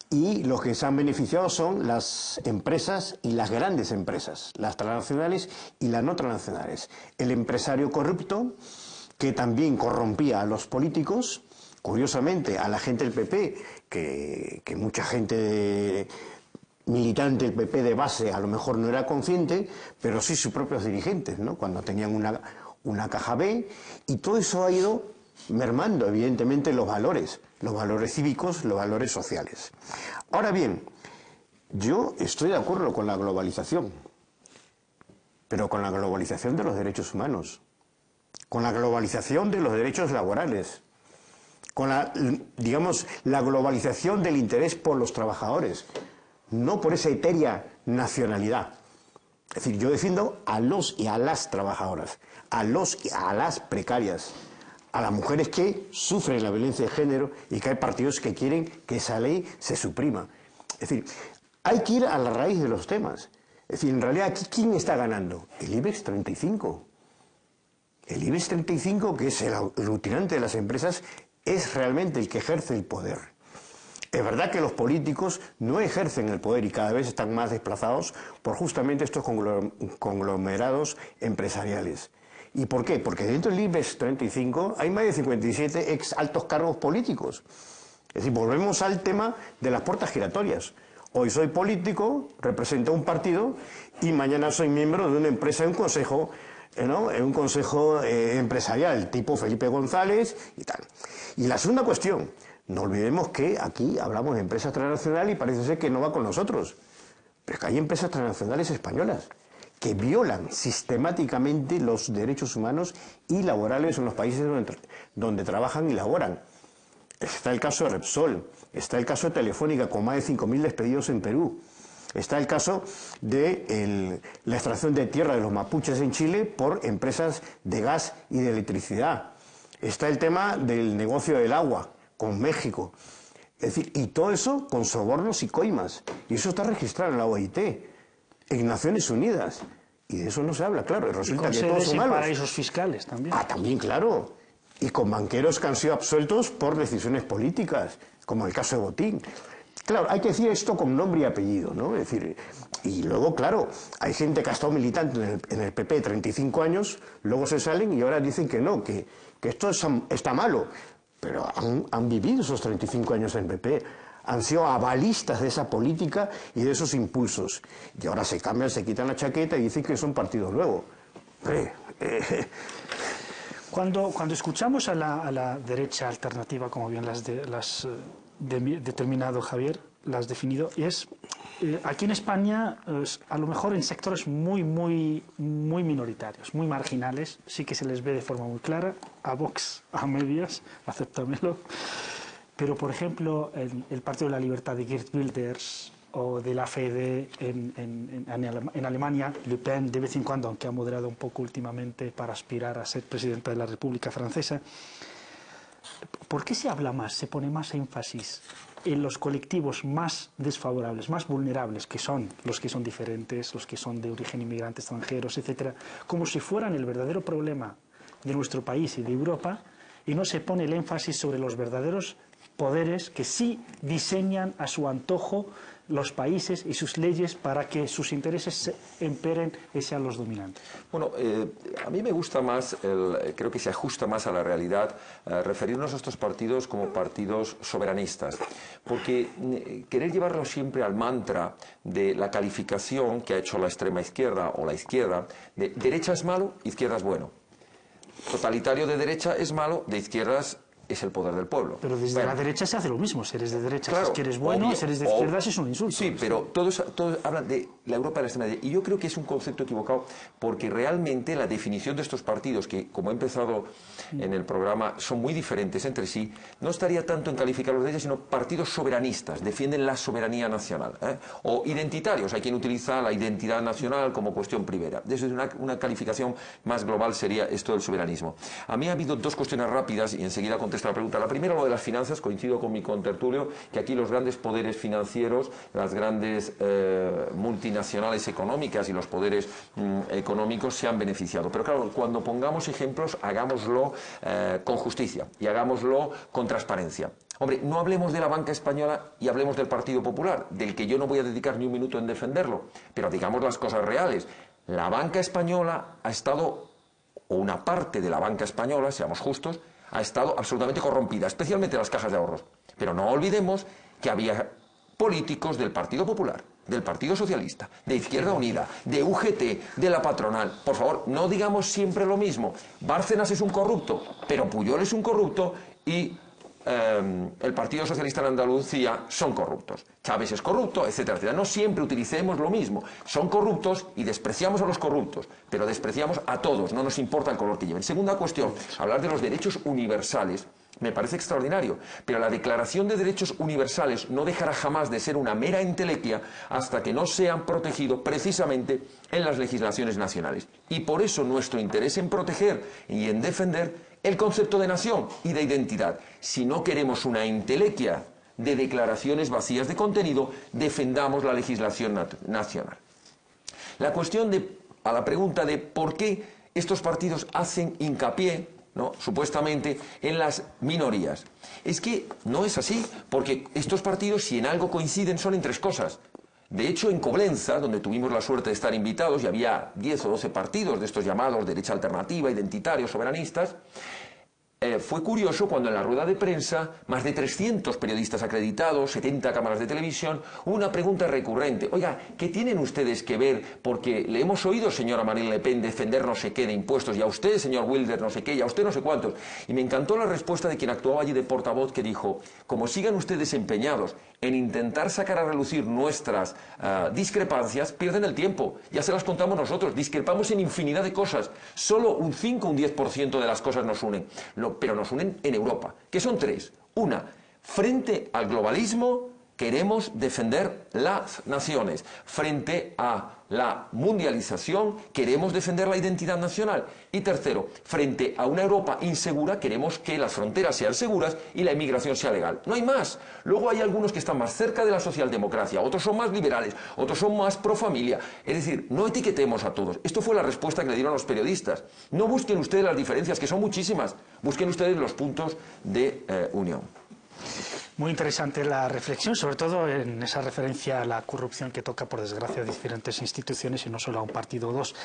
y los que se han beneficiado son las empresas y las grandes empresas, las transnacionales y las no transnacionales. El empresario corrupto, que también corrompía a los políticos, curiosamente a la gente del PP, que mucha gente militante del PP de base a lo mejor no era consciente, pero sí sus propios dirigentes, ¿no? Cuando tenían una caja B, y todo eso ha ido mermando evidentemente los valores cívicos, los valores sociales. Ahora bien, yo estoy de acuerdo con la globalización, pero con la globalización de los derechos humanos, con la globalización de los derechos laborales, con digamos, la globalización del interés por los trabajadores, no por esa etérea nacionalidad. Es decir, yo defiendo a los y a las trabajadoras, a los y a las precarias, a las mujeres que sufren la violencia de género y que hay partidos que quieren que esa ley se suprima. Es decir, hay que ir a la raíz de los temas. Es decir, en realidad, aquí, ¿quién está ganando? El IBEX 35. El IBEX 35, que es el aglutinante de las empresas, es realmente el que ejerce el poder. Es verdad que los políticos no ejercen el poder y cada vez están más desplazados por justamente estos conglomerados empresariales. ¿Y por qué? Porque dentro del IBEX 35 hay más de 57 ex altos cargos políticos. Es decir, volvemos al tema de las puertas giratorias. Hoy soy político, represento a un partido y mañana soy miembro de una empresa en un consejo, ¿no? En un consejo empresarial tipo Felipe González y tal. Y la segunda cuestión, no olvidemos que aquí hablamos de empresas transnacionales y parece ser que no va con nosotros. Pero es que hay empresas transnacionales españolas que violan sistemáticamente los derechos humanos y laborales en los países donde trabajan y laboran. Está el caso de Repsol, está el caso de Telefónica con más de 5.000 despedidos en Perú, está el caso de la extracción de tierra de los mapuches en Chile por empresas de gas y de electricidad, está el tema del negocio del agua con México, es decir, y todo eso con sobornos y coimas, y eso está registrado en la OIT, en Naciones Unidas, y de eso no se habla, claro, y resulta que todos son malos. Y paraísos fiscales también. Ah, también, claro. Y con banqueros que han sido absueltos por decisiones políticas, como el caso de Botín. Claro, hay que decir esto con nombre y apellido, ¿no? Es decir, y luego, claro, hay gente que ha estado militante en el PP 35 años, luego se salen y ahora dicen que no, que esto está malo. Pero han vivido esos 35 años en el PP, han sido avalistas de esa política y de esos impulsos. Y ahora se cambian, se quitan la chaqueta y dicen que son partido nuevo. Cuando escuchamos a la derecha alternativa, como bien las determinado Javier, las has definido, y es aquí en España, a lo mejor en sectores muy minoritarios, muy marginales, sí que se les ve de forma muy clara, a Vox a medias, acéptamelo, pero por ejemplo el Partido de la Libertad de Geert Wilders o de la AfD en Alemania, Le Pen de vez en cuando, aunque ha moderado un poco últimamente para aspirar a ser presidenta de la República Francesa. ¿Por qué se habla más, se pone más énfasis en los colectivos más desfavorables, más vulnerables, que son los que son diferentes, los que son de origen inmigrante, extranjeros, etcétera, como si fueran el verdadero problema de nuestro país y de Europa, y no se pone el énfasis sobre los verdaderos poderes que sí diseñan a su antojo los países y sus leyes para que sus intereses se emperen y sean los dominantes? Bueno, a mí me gusta más, creo que se ajusta más a la realidad, referirnos a estos partidos como partidos soberanistas, porque querer llevarlo siempre al mantra de la calificación que ha hecho la extrema izquierda o la izquierda, de derecha es malo, izquierda es bueno. Totalitario de derecha es malo, de izquierdas es el poder del pueblo. Pero desde la derecha se hace lo mismo. Si eres de derecha, claro, es que eres bueno, si eres de izquierdas es un insulto. Sí, pero todos hablan de la Europa de la extrema derecha. Y yo creo que es un concepto equivocado, porque realmente la definición de estos partidos, que como he empezado en el programa, son muy diferentes entre sí, no estaría tanto en calificarlos de ellos, sino partidos soberanistas, defienden la soberanía nacional. O identitarios, hay quien utiliza la identidad nacional como cuestión primera. Desde una calificación más global sería esto del soberanismo. A mí ha habido dos cuestiones rápidas y enseguida contesto la pregunta. La primera, lo de las finanzas, coincido con mi contertulio, que aquí los grandes poderes financieros, las grandes multinacionales económicas y los poderes económicos se han beneficiado. Pero claro, cuando pongamos ejemplos, hagámoslo con justicia y hagámoslo con transparencia. Hombre, no hablemos de la banca española y hablemos del Partido Popular, del que yo no voy a dedicar ni un minuto en defenderlo, pero digamos las cosas reales. La banca española ha estado, o una parte de la banca española, seamos justos, ha estado absolutamente corrompida, especialmente las cajas de ahorros. Pero no olvidemos que había políticos del Partido Popular, del Partido Socialista, de Izquierda Unida, de UGT, de la patronal. Por favor, no digamos siempre lo mismo. Bárcenas es un corrupto, pero Pujol es un corrupto y el Partido Socialista en Andalucía son corruptos. Chávez es corrupto, etcétera, etcétera. No siempre utilicemos lo mismo. Son corruptos y despreciamos a los corruptos, pero despreciamos a todos, no nos importa el color que lleven. Segunda cuestión, hablar de los derechos universales. Me parece extraordinario, pero la Declaración de Derechos Universales no dejará jamás de ser una mera entelequia hasta que no sean protegidos precisamente en las legislaciones nacionales. Y por eso nuestro interés en proteger y en defender el concepto de nación y de identidad. Si no queremos una entelequia de declaraciones vacías de contenido, defendamos la legislación nacional. La cuestión a la pregunta de por qué estos partidos hacen hincapié, ¿no?, supuestamente, en las minorías. Es que no es así, porque estos partidos, si en algo coinciden, son en tres cosas. De hecho, en Coblenza, donde tuvimos la suerte de estar invitados, y había 10 o 12 partidos de estos llamados derecha alternativa, identitarios, soberanistas, fue curioso cuando en la rueda de prensa, más de 300 periodistas acreditados, 70 cámaras de televisión, hubo una pregunta recurrente. Oiga, ¿qué tienen ustedes que ver? Porque le hemos oído, señora Marine Le Pen, defender no sé qué de impuestos, y a usted, señor Wilders, no sé qué, y a usted no sé cuántos. Y me encantó la respuesta de quien actuaba allí de portavoz, que dijo, como sigan ustedes empeñados en intentar sacar a relucir nuestras discrepancias, pierden el tiempo. Ya se las contamos nosotros, discrepamos en infinidad de cosas. Solo un 5 o un 10% de las cosas nos unen. Pero nos unen en Europa, que son tres. Una, frente al globalismo queremos defender las naciones. Frente a la mundialización queremos defender la identidad nacional. Y tercero, frente a una Europa insegura queremos que las fronteras sean seguras y la inmigración sea legal. No hay más. Luego hay algunos que están más cerca de la socialdemocracia, otros son más liberales, otros son más pro familia. Es decir, no etiquetemos a todos. Esto fue la respuesta que le dieron los periodistas. No busquen ustedes las diferencias, que son muchísimas. Busquen ustedes los puntos de unión. Muy interesante la reflexión, sobre todo en esa referencia a la corrupción que toca, por desgracia, a diferentes instituciones y no solo a un partido o dos.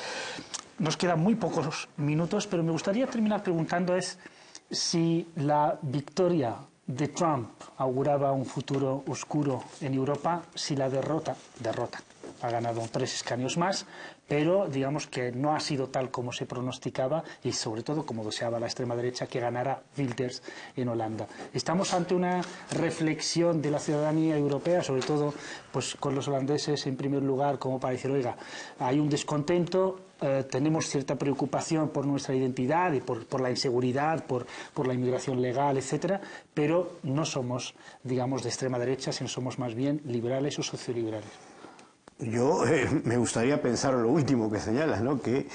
Nos quedan muy pocos minutos, pero me gustaría terminar preguntando si la victoria de Trump auguraba un futuro oscuro en Europa, si la derrota, ha ganado 3 escaños más, pero digamos que no ha sido tal como se pronosticaba y sobre todo como deseaba la extrema derecha, que ganara Wilders en Holanda. Estamos ante una reflexión de la ciudadanía europea, sobre todo pues con los holandeses en primer lugar, como para decir, oiga, hay un descontento, tenemos cierta preocupación por nuestra identidad y por la inseguridad, por la inmigración legal, etcétera, pero no somos, digamos, de extrema derecha, sino somos más bien liberales o socioliberales. Yo me gustaría pensar lo último que señalas, ¿no? Que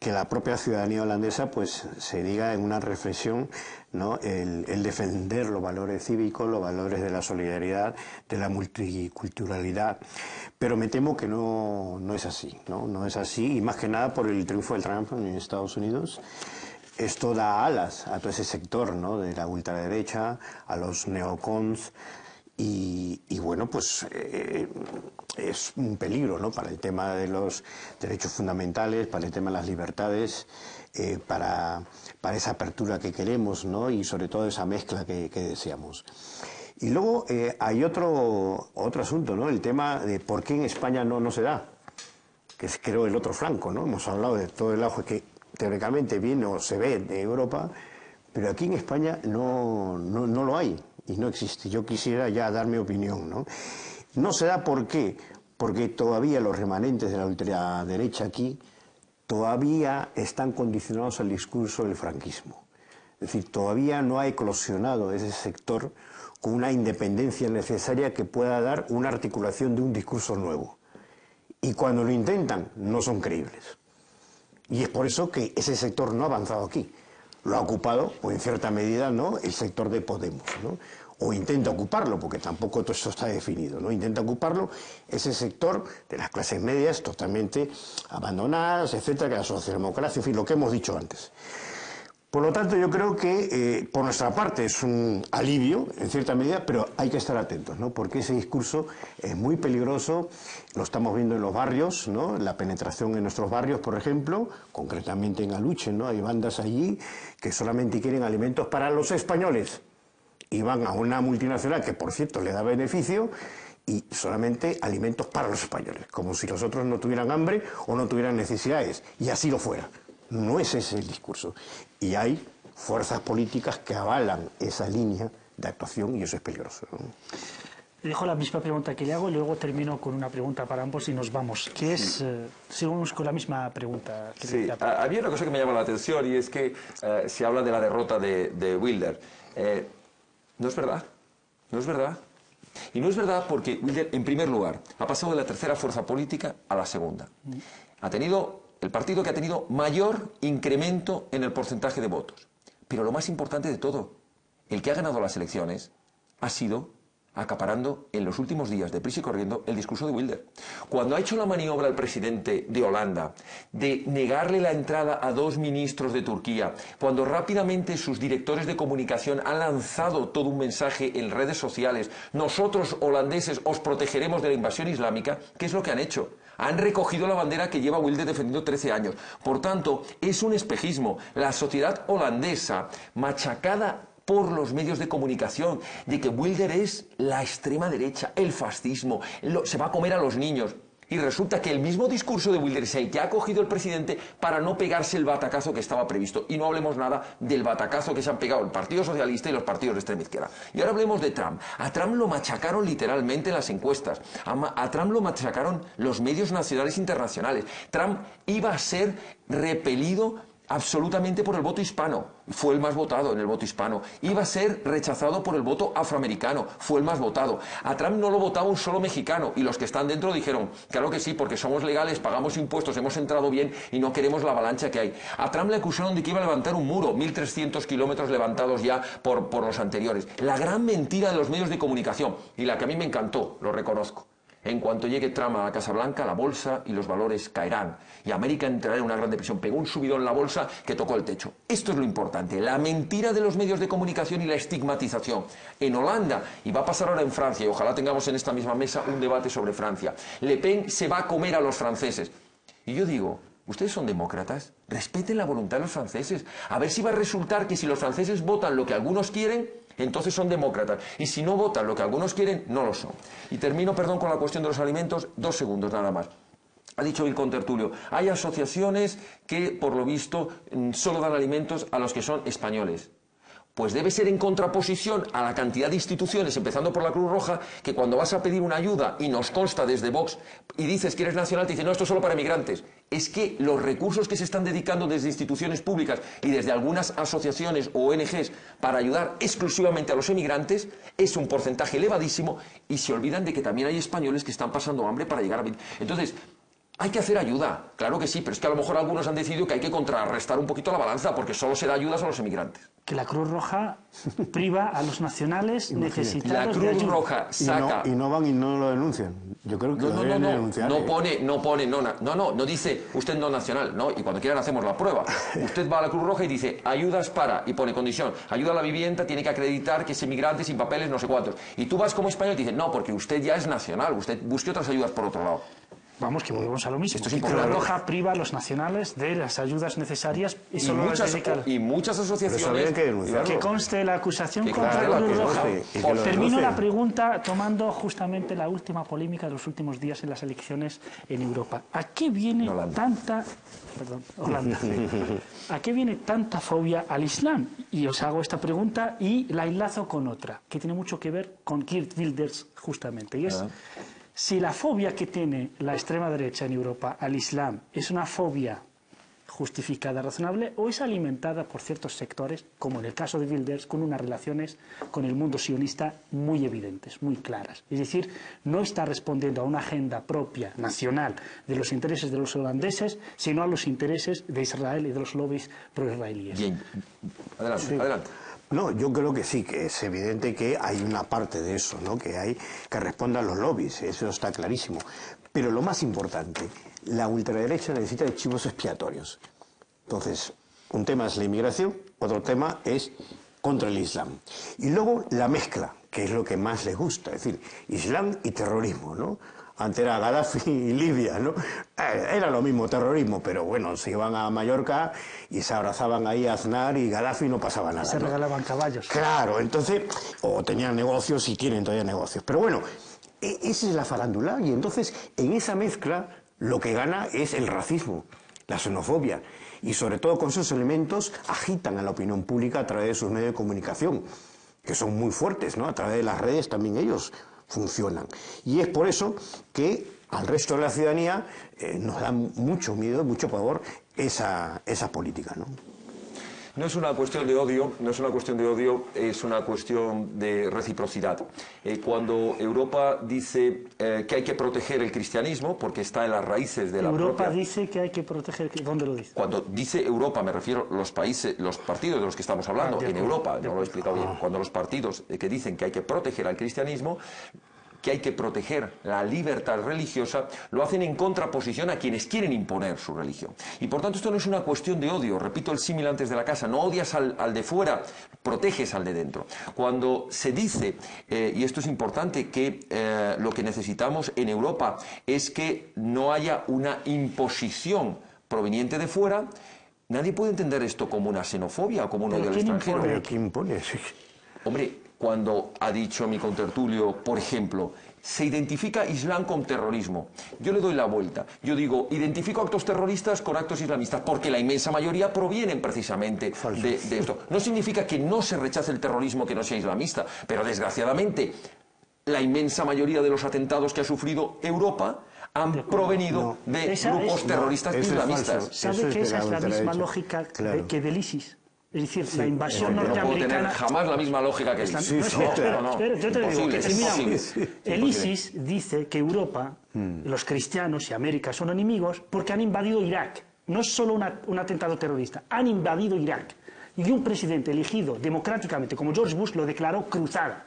la propia ciudadanía holandesa pues se diga en una reflexión, ¿no?, el defender los valores cívicos, los valores de la solidaridad, de la multiculturalidad, pero me temo que no es así, ¿no? No es así, y más que nada por el triunfo del Trump en Estados Unidos. Esto da alas a todo ese sector, ¿no?, de la ultraderecha, a los neocons. Y bueno, pues es un peligro, ¿no?, para el tema de los derechos fundamentales, para el tema de las libertades, para esa apertura que queremos, ¿no?, y sobre todo esa mezcla que deseamos. Y luego hay otro asunto, ¿no?, el tema de por qué en España no se da, que es, creo, el otro flanco, ¿no? Hemos hablado de todo el auge que teóricamente viene o se ve de Europa, pero aquí en España no lo hay. Y no existe. Yo quisiera ya dar mi opinión, ¿no? No se da, ¿por qué? Porque todavía los remanentes de la ultraderecha aquí todavía están condicionados al discurso del franquismo. Es decir, todavía no ha eclosionado ese sector con una independencia necesaria que pueda dar una articulación de un discurso nuevo. Y cuando lo intentan, no son creíbles. Y es por eso que ese sector no ha avanzado aquí. Lo ha ocupado, o en cierta medida, ¿no?, el sector de Podemos, ¿no? O intenta ocuparlo, porque tampoco todo esto está definido, ¿no? Intenta ocuparlo ese sector de las clases medias totalmente abandonadas, etcétera, que la socialdemocracia, en fin, lo que hemos dicho antes. Por lo tanto, yo creo que por nuestra parte es un alivio, en cierta medida, pero hay que estar atentos, ¿no?, porque ese discurso es muy peligroso, lo estamos viendo en los barrios, ¿no?, la penetración en nuestros barrios, por ejemplo, concretamente en Aluche, ¿no?, hay bandas allí que solamente quieren alimentos para los españoles y van a una multinacional que, por cierto, le da beneficio y solamente alimentos para los españoles, como si los otros no tuvieran hambre o no tuvieran necesidades, y así lo fuera. No es ese el discurso. Y hay fuerzas políticas que avalan esa línea de actuación y eso es peligroso, ¿no? dejo la misma pregunta que le hago y luego termino con una pregunta para ambos y nos vamos. Que es, seguimos con la misma pregunta. Que Sí, a mí una cosa que me llama la atención y es que se habla de la derrota de Wilder. No es verdad, no es verdad. Y no es verdad porque Wilder, en primer lugar, ha pasado de la tercera fuerza política a la segunda. Ha tenido el partido que ha tenido mayor incremento en el porcentaje de votos. Pero lo más importante de todo, el que ha ganado las elecciones ha sido acaparando en los últimos días, deprisa y corriendo, el discurso de Wilder. Cuando ha hecho la maniobra el presidente de Holanda de negarle la entrada a 2 ministros de Turquía, cuando rápidamente sus directores de comunicación han lanzado todo un mensaje en redes sociales, nosotros holandeses os protegeremos de la invasión islámica, ¿qué es lo que han hecho? Han recogido la bandera que lleva Wilder defendiendo 13 años. Por tanto, es un espejismo. La sociedad holandesa, machacada por los medios de comunicación, de que Wilder es la extrema derecha, el fascismo, se va a comer a los niños. Y resulta que el mismo discurso de Wilder es el que ha cogido el presidente para no pegarse el batacazo que estaba previsto. Y no hablemos nada del batacazo que se han pegado el Partido Socialista y los partidos de extrema izquierda. Y ahora hablemos de Trump. A Trump lo machacaron literalmente en las encuestas. A Trump lo machacaron los medios nacionales e internacionales. Trump iba a ser repelido absolutamente por el voto hispano, fue el más votado en el voto hispano. Iba a ser rechazado por el voto afroamericano, fue el más votado. A Trump no lo votaba un solo mexicano y los que están dentro dijeron, claro que sí, porque somos legales, pagamos impuestos, hemos entrado bien y no queremos la avalancha que hay. A Trump le acusaron de que iba a levantar un muro, 1.300 kilómetros levantados ya por los anteriores. La gran mentira de los medios de comunicación y la que a mí me encantó, lo reconozco. En cuanto llegue Trump a la Casa Blanca, la bolsa y los valores caerán. Y América entrará en una gran depresión. Pegó un subidón en la bolsa que tocó el techo. Esto es lo importante. La mentira de los medios de comunicación y la estigmatización. En Holanda, y va a pasar ahora en Francia, y ojalá tengamos en esta misma mesa un debate sobre Francia. Le Pen se va a comer a los franceses. Y yo digo, ¿ustedes son demócratas? Respeten la voluntad de los franceses. A ver si va a resultar que si los franceses votan lo que algunos quieren, entonces son demócratas. Y si no votan lo que algunos quieren, no lo son. Y termino, perdón, con la cuestión de los alimentos. 2 segundos nada más. Ha dicho el contertulio, hay asociaciones que, por lo visto, solo dan alimentos a los que son españoles. Pues debe ser en contraposición a la cantidad de instituciones, empezando por la Cruz Roja, que cuando vas a pedir una ayuda y nos consta desde Vox y dices que eres nacional, te dicen, no, esto es solo para migrantes. Es que los recursos que se están dedicando desde instituciones públicas y desde algunas asociaciones o ONGs para ayudar exclusivamente a los emigrantes es un porcentaje elevadísimo y se olvidan de que también hay españoles que están pasando hambre para llegar a... Entonces, hay que hacer ayuda, claro que sí, pero es que a lo mejor algunos han decidido que hay que contrarrestar un poquito la balanza porque solo se da ayudas a los emigrantes. Que la Cruz Roja priva a los nacionales necesitados la Cruz de ayuda. Roja saca... Y no van y no lo denuncian. Yo creo que No dice usted no nacional, no, y cuando quieran hacemos la prueba. Usted va a la Cruz Roja y dice ayudas para, y pone condición, ayuda a la vivienda, tiene que acreditar que es inmigrante sin papeles, no sé cuántos. Y tú vas como español y te dicen, no, porque usted ya es nacional, usted busque otras ayudas por otro lado. Vamos, que volvemos a lo mismo. Esto es La importante. Cruz Roja priva a los nacionales de las ayudas necesarias y solo Y muchas asociaciones... que conste la acusación Que contra conste la la Cruz que Roja. conste. Termino la pregunta tomando justamente la última polémica de los últimos días en las elecciones en Europa. ¿A qué viene Holanda. Holanda. ¿A qué viene tanta fobia al Islam? Y os hago esta pregunta y la enlazo con otra, que tiene mucho que ver con Geert Wilders justamente. Y es... Si la fobia que tiene la extrema derecha en Europa al Islam es una fobia justificada, razonable, o es alimentada por ciertos sectores, como en el caso de Wilders, con unas relaciones con el mundo sionista muy evidentes, muy claras. Es decir, no está respondiendo a una agenda propia, nacional, de los intereses de los holandeses, sino a los intereses de Israel y de los lobbies pro-israelíes. Bien, adelante, adelante. No, yo creo que sí, que es evidente que hay una parte de eso, ¿no? Que responda a los lobbies, eso está clarísimo. Pero lo más importante, la ultraderecha necesita de chivos expiatorios. Entonces, un tema es la inmigración, otro tema es contra el Islam. Y luego la mezcla, que es lo que más les gusta, es decir, Islam y terrorismo, ¿no? Antes era Gaddafi y Libia, ¿no? Era lo mismo, terrorismo, pero bueno, se iban a Mallorca y se abrazaban ahí a Aznar y Gaddafi no pasaba nada. Se regalaban caballos. Claro, entonces, o tenían negocios y tienen todavía negocios. Pero bueno, esa es la farándula y entonces en esa mezcla lo que gana es el racismo, la xenofobia. Y sobre todo con esos elementos agitan a la opinión pública a través de sus medios de comunicación, que son muy fuertes, ¿no? A través de las redes también ellos funcionan. Y es por eso que al resto de la ciudadanía nos da mucho miedo, mucho pavor esa política, ¿no? No es una cuestión de odio, no es una cuestión de odio, es una cuestión de reciprocidad. Cuando Europa dice que hay que proteger el cristianismo, porque está en las raíces de la Europa propia... dice que hay que proteger... ¿Dónde lo dice? Cuando dice Europa, me refiero a los países, los partidos de los que estamos hablando, en Europa, no lo he explicado bien, cuando los partidos que dicen que hay que proteger al cristianismo, que hay que proteger la libertad religiosa, lo hacen en contraposición a quienes quieren imponer su religión. Y por tanto esto no es una cuestión de odio, repito el símil antes de la casa, no odias al de fuera, proteges al de dentro. Cuando se dice, y esto es importante, que lo que necesitamos en Europa es que no haya una imposición proveniente de fuera, nadie puede entender esto como una xenofobia o como un odio al extranjero. ¿Pero qué impone? Hombre, cuando ha dicho mi contertulio, por ejemplo, se identifica Islam con terrorismo, yo le doy la vuelta. Yo digo, identifico actos terroristas con actos islamistas, porque la inmensa mayoría provienen precisamente de esto. No significa que no se rechace el terrorismo que no sea islamista, pero desgraciadamente la inmensa mayoría de los atentados que ha sufrido Europa han provenido de grupos terroristas islamistas. ¿Sabe que esa es la misma lógica que del ISIS? Es decir, la invasión no norteamericana... puedo tener jamás la misma lógica que el ISIS. Yo te digo que imposible. El ISIS dice que Europa, los cristianos y América son enemigos porque han invadido Irak. No es solo un atentado terrorista, han invadido Irak. Y un presidente elegido democráticamente como George Bush lo declaró cruzada.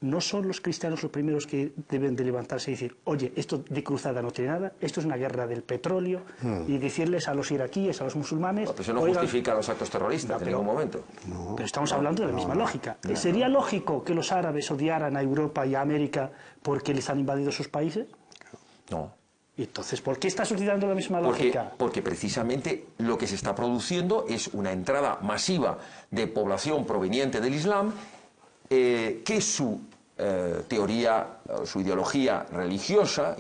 No son los cristianos los primeros que deben de levantarse y decir, oye, esto de cruzada no tiene nada, esto es una guerra del petróleo, y decirles a los iraquíes, a los musulmanes... Pero eso no justifica los actos terroristas en ningún momento. Pero estamos hablando de la misma lógica. ¿Sería lógico que los árabes odiaran a Europa y a América porque les han invadido sus países? No. Entonces, ¿por qué está suscitando la misma lógica? Porque precisamente lo que se está produciendo es una entrada masiva de población proveniente del Islam, que su teoría, su ideología religiosa,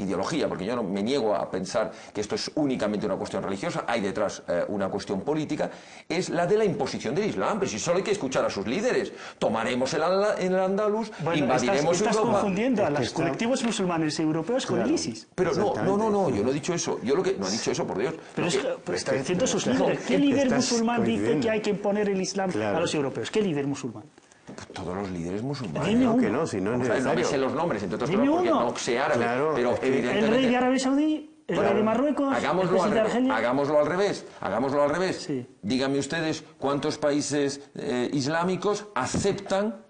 porque yo no me niego a pensar que esto es únicamente una cuestión religiosa, hay detrás una cuestión política, es la de la imposición del Islam. Pero si solo hay que escuchar a sus líderes, tomaremos el Andalus, invadiremos estás Europa. Confundiendo a los colectivos musulmanes europeos con el ISIS. Pero no, yo no he dicho eso. Yo lo que no he dicho eso, por Dios. Pero está diciendo sus líderes. ¿Qué líder musulmán dice que hay que imponer el Islam a los europeos? ¿Qué líder musulmán? Todos los líderes musulmanes. Dime uno. Que no, si no es necesario. No me sé los nombres, entre otras cosas, porque no sé árabe. Claro, pero evidentemente... El rey de Arabia Saudí, el rey de Marruecos, hagámoslo al revés. Sí. Díganme ustedes cuántos países islámicos aceptan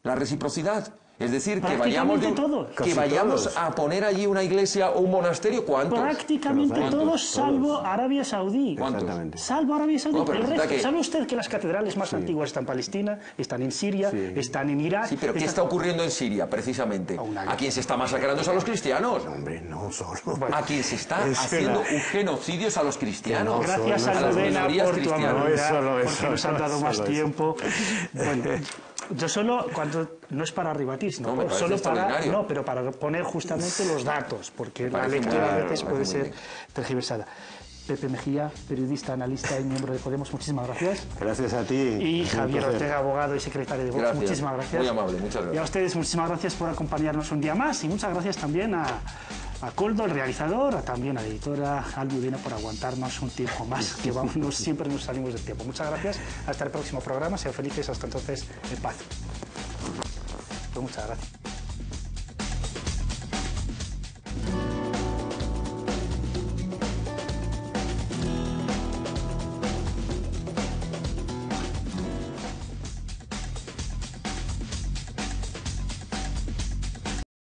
la reciprocidad. Es decir, que vayamos a poner allí una iglesia o un monasterio. ¿Cuántos? Prácticamente todos, salvo Arabia Saudí. ¿Cuántos? Salvo Arabia Saudí. No, pero el resto, que... ¿sabe usted que las catedrales más antiguas están en Palestina, están en Siria, están en Irak? Sí, pero ¿qué está ocurriendo en Siria, precisamente? ¿A quién se está masacrando es a los cristianos? Hombre, no solo. A quien se está haciendo un genocidio es a los cristianos. Gracias a Lorena por tu amabilidad, porque nos han dado más tiempo. Bueno, yo solo, cuando no es para rebatir, sino solo para poner justamente los datos, porque la lectura a veces puede ser tergiversada. Pepe Mejía, periodista, analista y miembro de Podemos, muchísimas gracias. Gracias a ti. Y Javier Ortega, abogado y secretario de Vox, muchísimas gracias. Muy amable, muchas gracias. Y a ustedes, muchísimas gracias por acompañarnos un día más, y muchas gracias también a Coldo, el realizador, también a la editora Almudena por aguantarnos un tiempo más, que siempre nos salimos del tiempo. Muchas gracias, hasta el próximo programa, sean felices, hasta entonces, en paz. Pues muchas gracias.